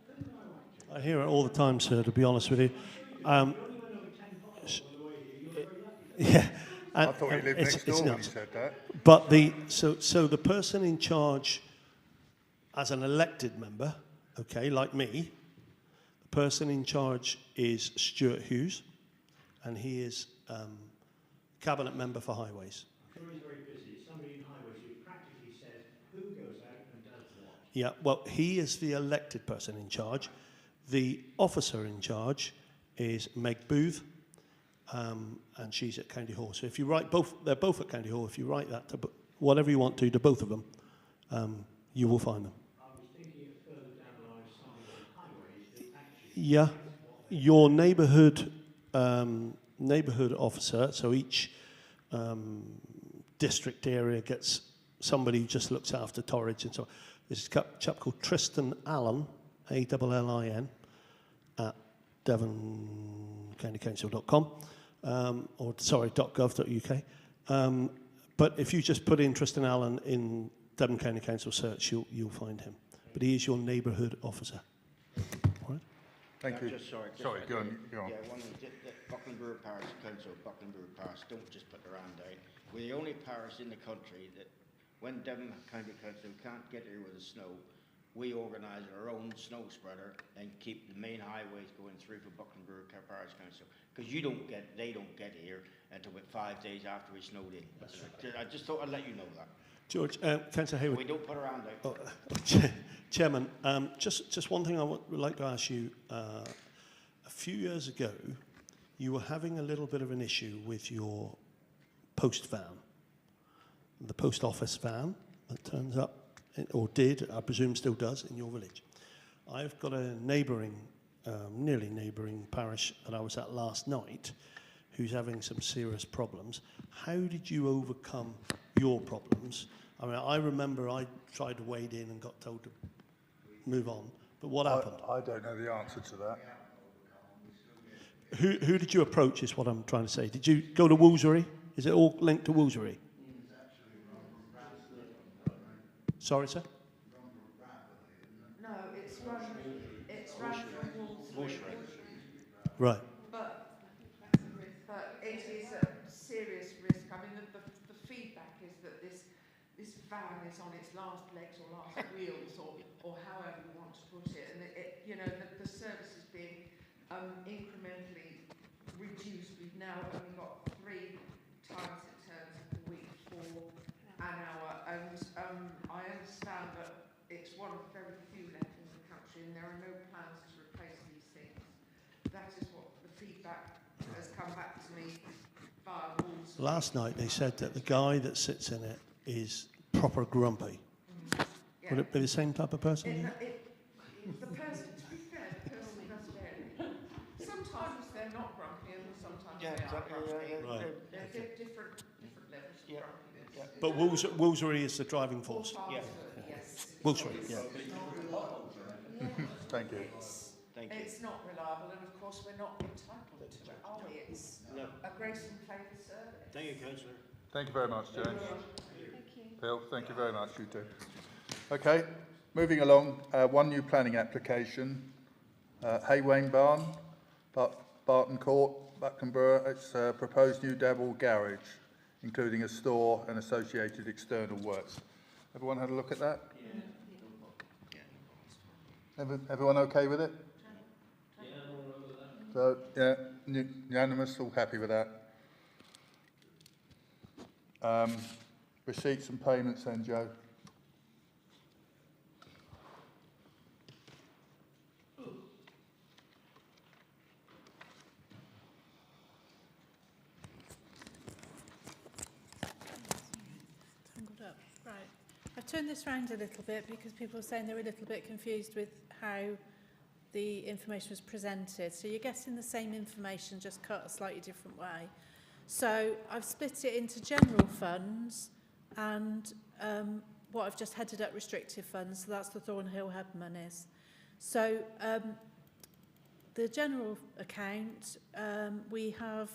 F: who can I write to?
M: I hear it all the time, sir, to be honest with you. Yeah.
A: I thought you lived next door when you said that.
M: But so the person in charge, as an elected member, okay, like me, the person in charge is Stuart Hughes, and he is cabinet member for highways.
F: I'm sure he's very busy. Somebody in highways
M: Yeah, well, he is the elected person in charge. The officer in charge is Meg Booth, and she's at County Hall. So if you write both, they're both at County Hall. If you write that to whatever you want to both of them, you will find them.
F: I was thinking of further down the line, some of the highways that actually...
M: Yeah, your neighbourhood officer, so each district area gets somebody who just looks after Torridge and so on. There's a chap called Tristan Allen, Allin, at devoncountycouncil.com, .gov.uk. But if you just put in Tristan Allen in Devon County Council search, you'll find him. But he is your neighbourhood officer. All right?
A: Thank you.
C: Sorry,
A: Go on.
C: Yeah, one of the Buckland Brewer Parish Council, Buckland Brewer Parish, don't just put their hand down. We're the only parish in the country that when Devon County Council can't get here with the snow, we organise our own snow spreader and keep the main highways going through for Buckland Brewer Parish Council. Because they don't get here until about 5 days after we snowed in. I just thought I'd let you know that.
M: George, Councillor Hayward.
C: We don't put our hand out.
M: Chairman, just one thing I would like to ask you. A few years ago, you were having a little bit of an issue with your post van, the post office van that turns up, or did, I presume still does, in your village. I've got a neighbouring, nearly neighbouring parish that I was at last night who's having some serious problems. How did you overcome your problems? I mean, I remember I tried to wade in and got told to move on, but what happened?
A: I don't know the answer to that.
M: Who did you approach is what I'm trying to say. Did you go to Woolsbury? Is it all linked to Woolsbury? Sorry, sir?
D: No, it's run from Woolsbury.
M: Right.
D: But it is a serious risk. I mean, the feedback is that this van is on its last legs or last wheels, or however you want to put it, and the service is being incrementally reduced. We've now only got 3 times it turns a week for an hour, and I understand that it's one of very few left in the country, and there are no plans to replace these things. That is what the feedback has come back to me via Wolves.
M: Last night they said that the guy that sits in it is proper grumpy.
D: Yeah.
M: Would it be the same type of person?
D: The person, to be fair, the person does vary. Sometimes they're not grumpy, and sometimes they are grumpy.
M: Right.
D: They're different levels of grumpiness.
C: Yeah.
M: But Woolsbury is the driving force.
D: Yes.
M: Woolsbury, yeah.
A: Thank you.
D: It's not reliable, and of course we're not entitled to it, are we? It's a grace and favour service.
C: Thank you, Councillor.
A: Thank you very much, James. Phil, thank you very much, you too. Okay, moving along, one new planning application, Haywain Barn, Barton Court, Buckland Brewer. It's a proposed new double garage, including a store and associated external works. Everyone had a look at that? Everyone okay with it? So, yeah, unanimous, all happy with that. Receipts and payments then, Joe.
E: Tangled up. Right. I've turned this round a little bit because people were saying they were a little bit confused with how the information was presented. So you're getting the same information, just cut a slightly different way. So I've split it into general funds and what I've just headed up restrictive funds. So that's the Thornhill Hub monies. So the general account, we have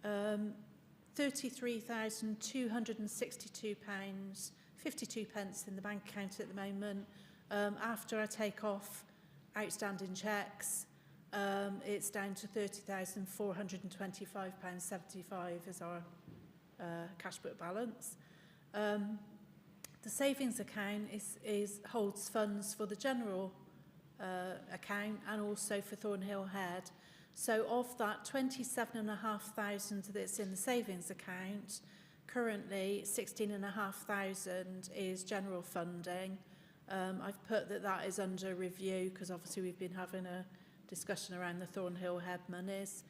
E: £33,262.52 in the bank account at the moment. After I take off outstanding cheques, it's down to £30,425.75 as our cash book balance. The savings account holds funds for the general account and also for Thornhill Head. So of that 27,500 that's in the savings account, currently 16,500 is general funding, I've put that is under review because obviously we've been having a discussion around the Thornhill Head monies.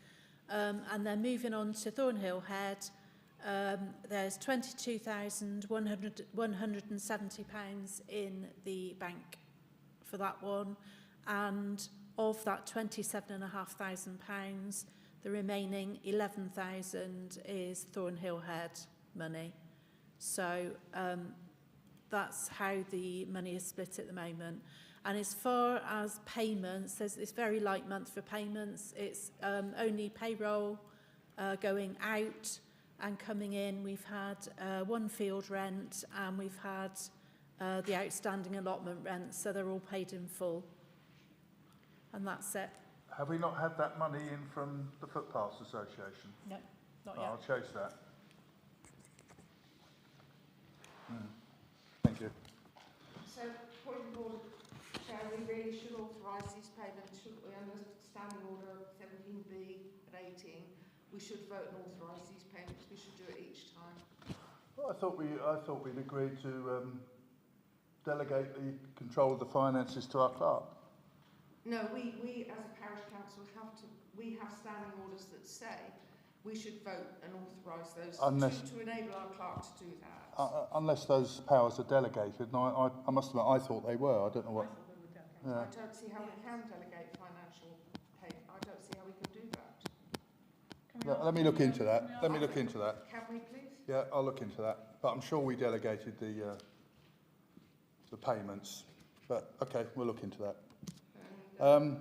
E: And then moving on to Thornhill Head, there's £22,170 in the bank for that one, and of that £27,500, the remaining 11,000 is Thornhill Head money. So that's how the money is split at the moment. And as far as payments, it's very light month for payments. It's only payroll going out and coming in. We've had one field rent, and we've had the outstanding allotment rent, so they're all paid in full. And that's it.
A: Have we not had that money in from the Footpaths Association?
E: No, not
A: Oh,
E: yet.
A: I'll chase that. Thank you.
D: So, point of order, Chair, we really should authorise these payments, shouldn't we? Under Standing Order 17B and 18, we should vote and authorise these payments. We should do it each time.
A: Well, I thought we'd agreed to delegate the control of the finances to our clerk.
D: No, we as a parish council we have standing orders that say we should vote and authorise those to enable our clerk to do that.
A: Unless those powers are delegated, and I must admit, I thought they were. I don't know what.
D: I don't see how we can delegate financial payment. I don't see how we can do that.
A: Let me look into that. Let me look into that.
D: Can we please?
A: Yeah, I'll look into that. But I'm sure we delegated the payments. But okay, we'll look into that.
H: Sorry,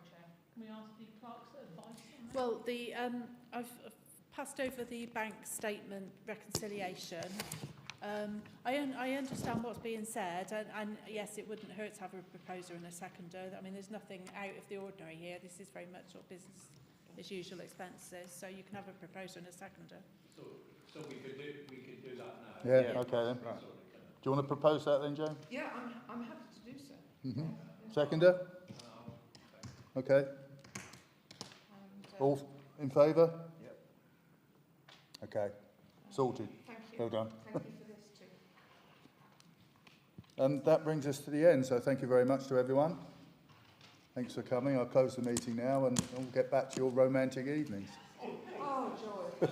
H: Chair. Can we ask the clerk's advice on that?
E: Well, I've passed over the bank statement reconciliation. I understand what's being said, and yes, it wouldn't hurt to have a proposer and a seconder. I mean, there's nothing out of the ordinary here. This is very much sort of business as usual expenses, so you can have a proposer and a seconder.
G: So we could do that now.
A: Yeah. Okay then. Right. Do you want to propose that then, Jane?
D: Yeah, I'm happy to do so.
A: Seconder? Okay. All in favour? Yep. Okay. Sorted.
D: Thank you.
A: Well done.
D: Thank you for this too.
A: And that brings us to the end, so thank you very much to everyone. Thanks for coming. I'll close the meeting now and we'll get back to your romantic evenings.
D: Oh, joy.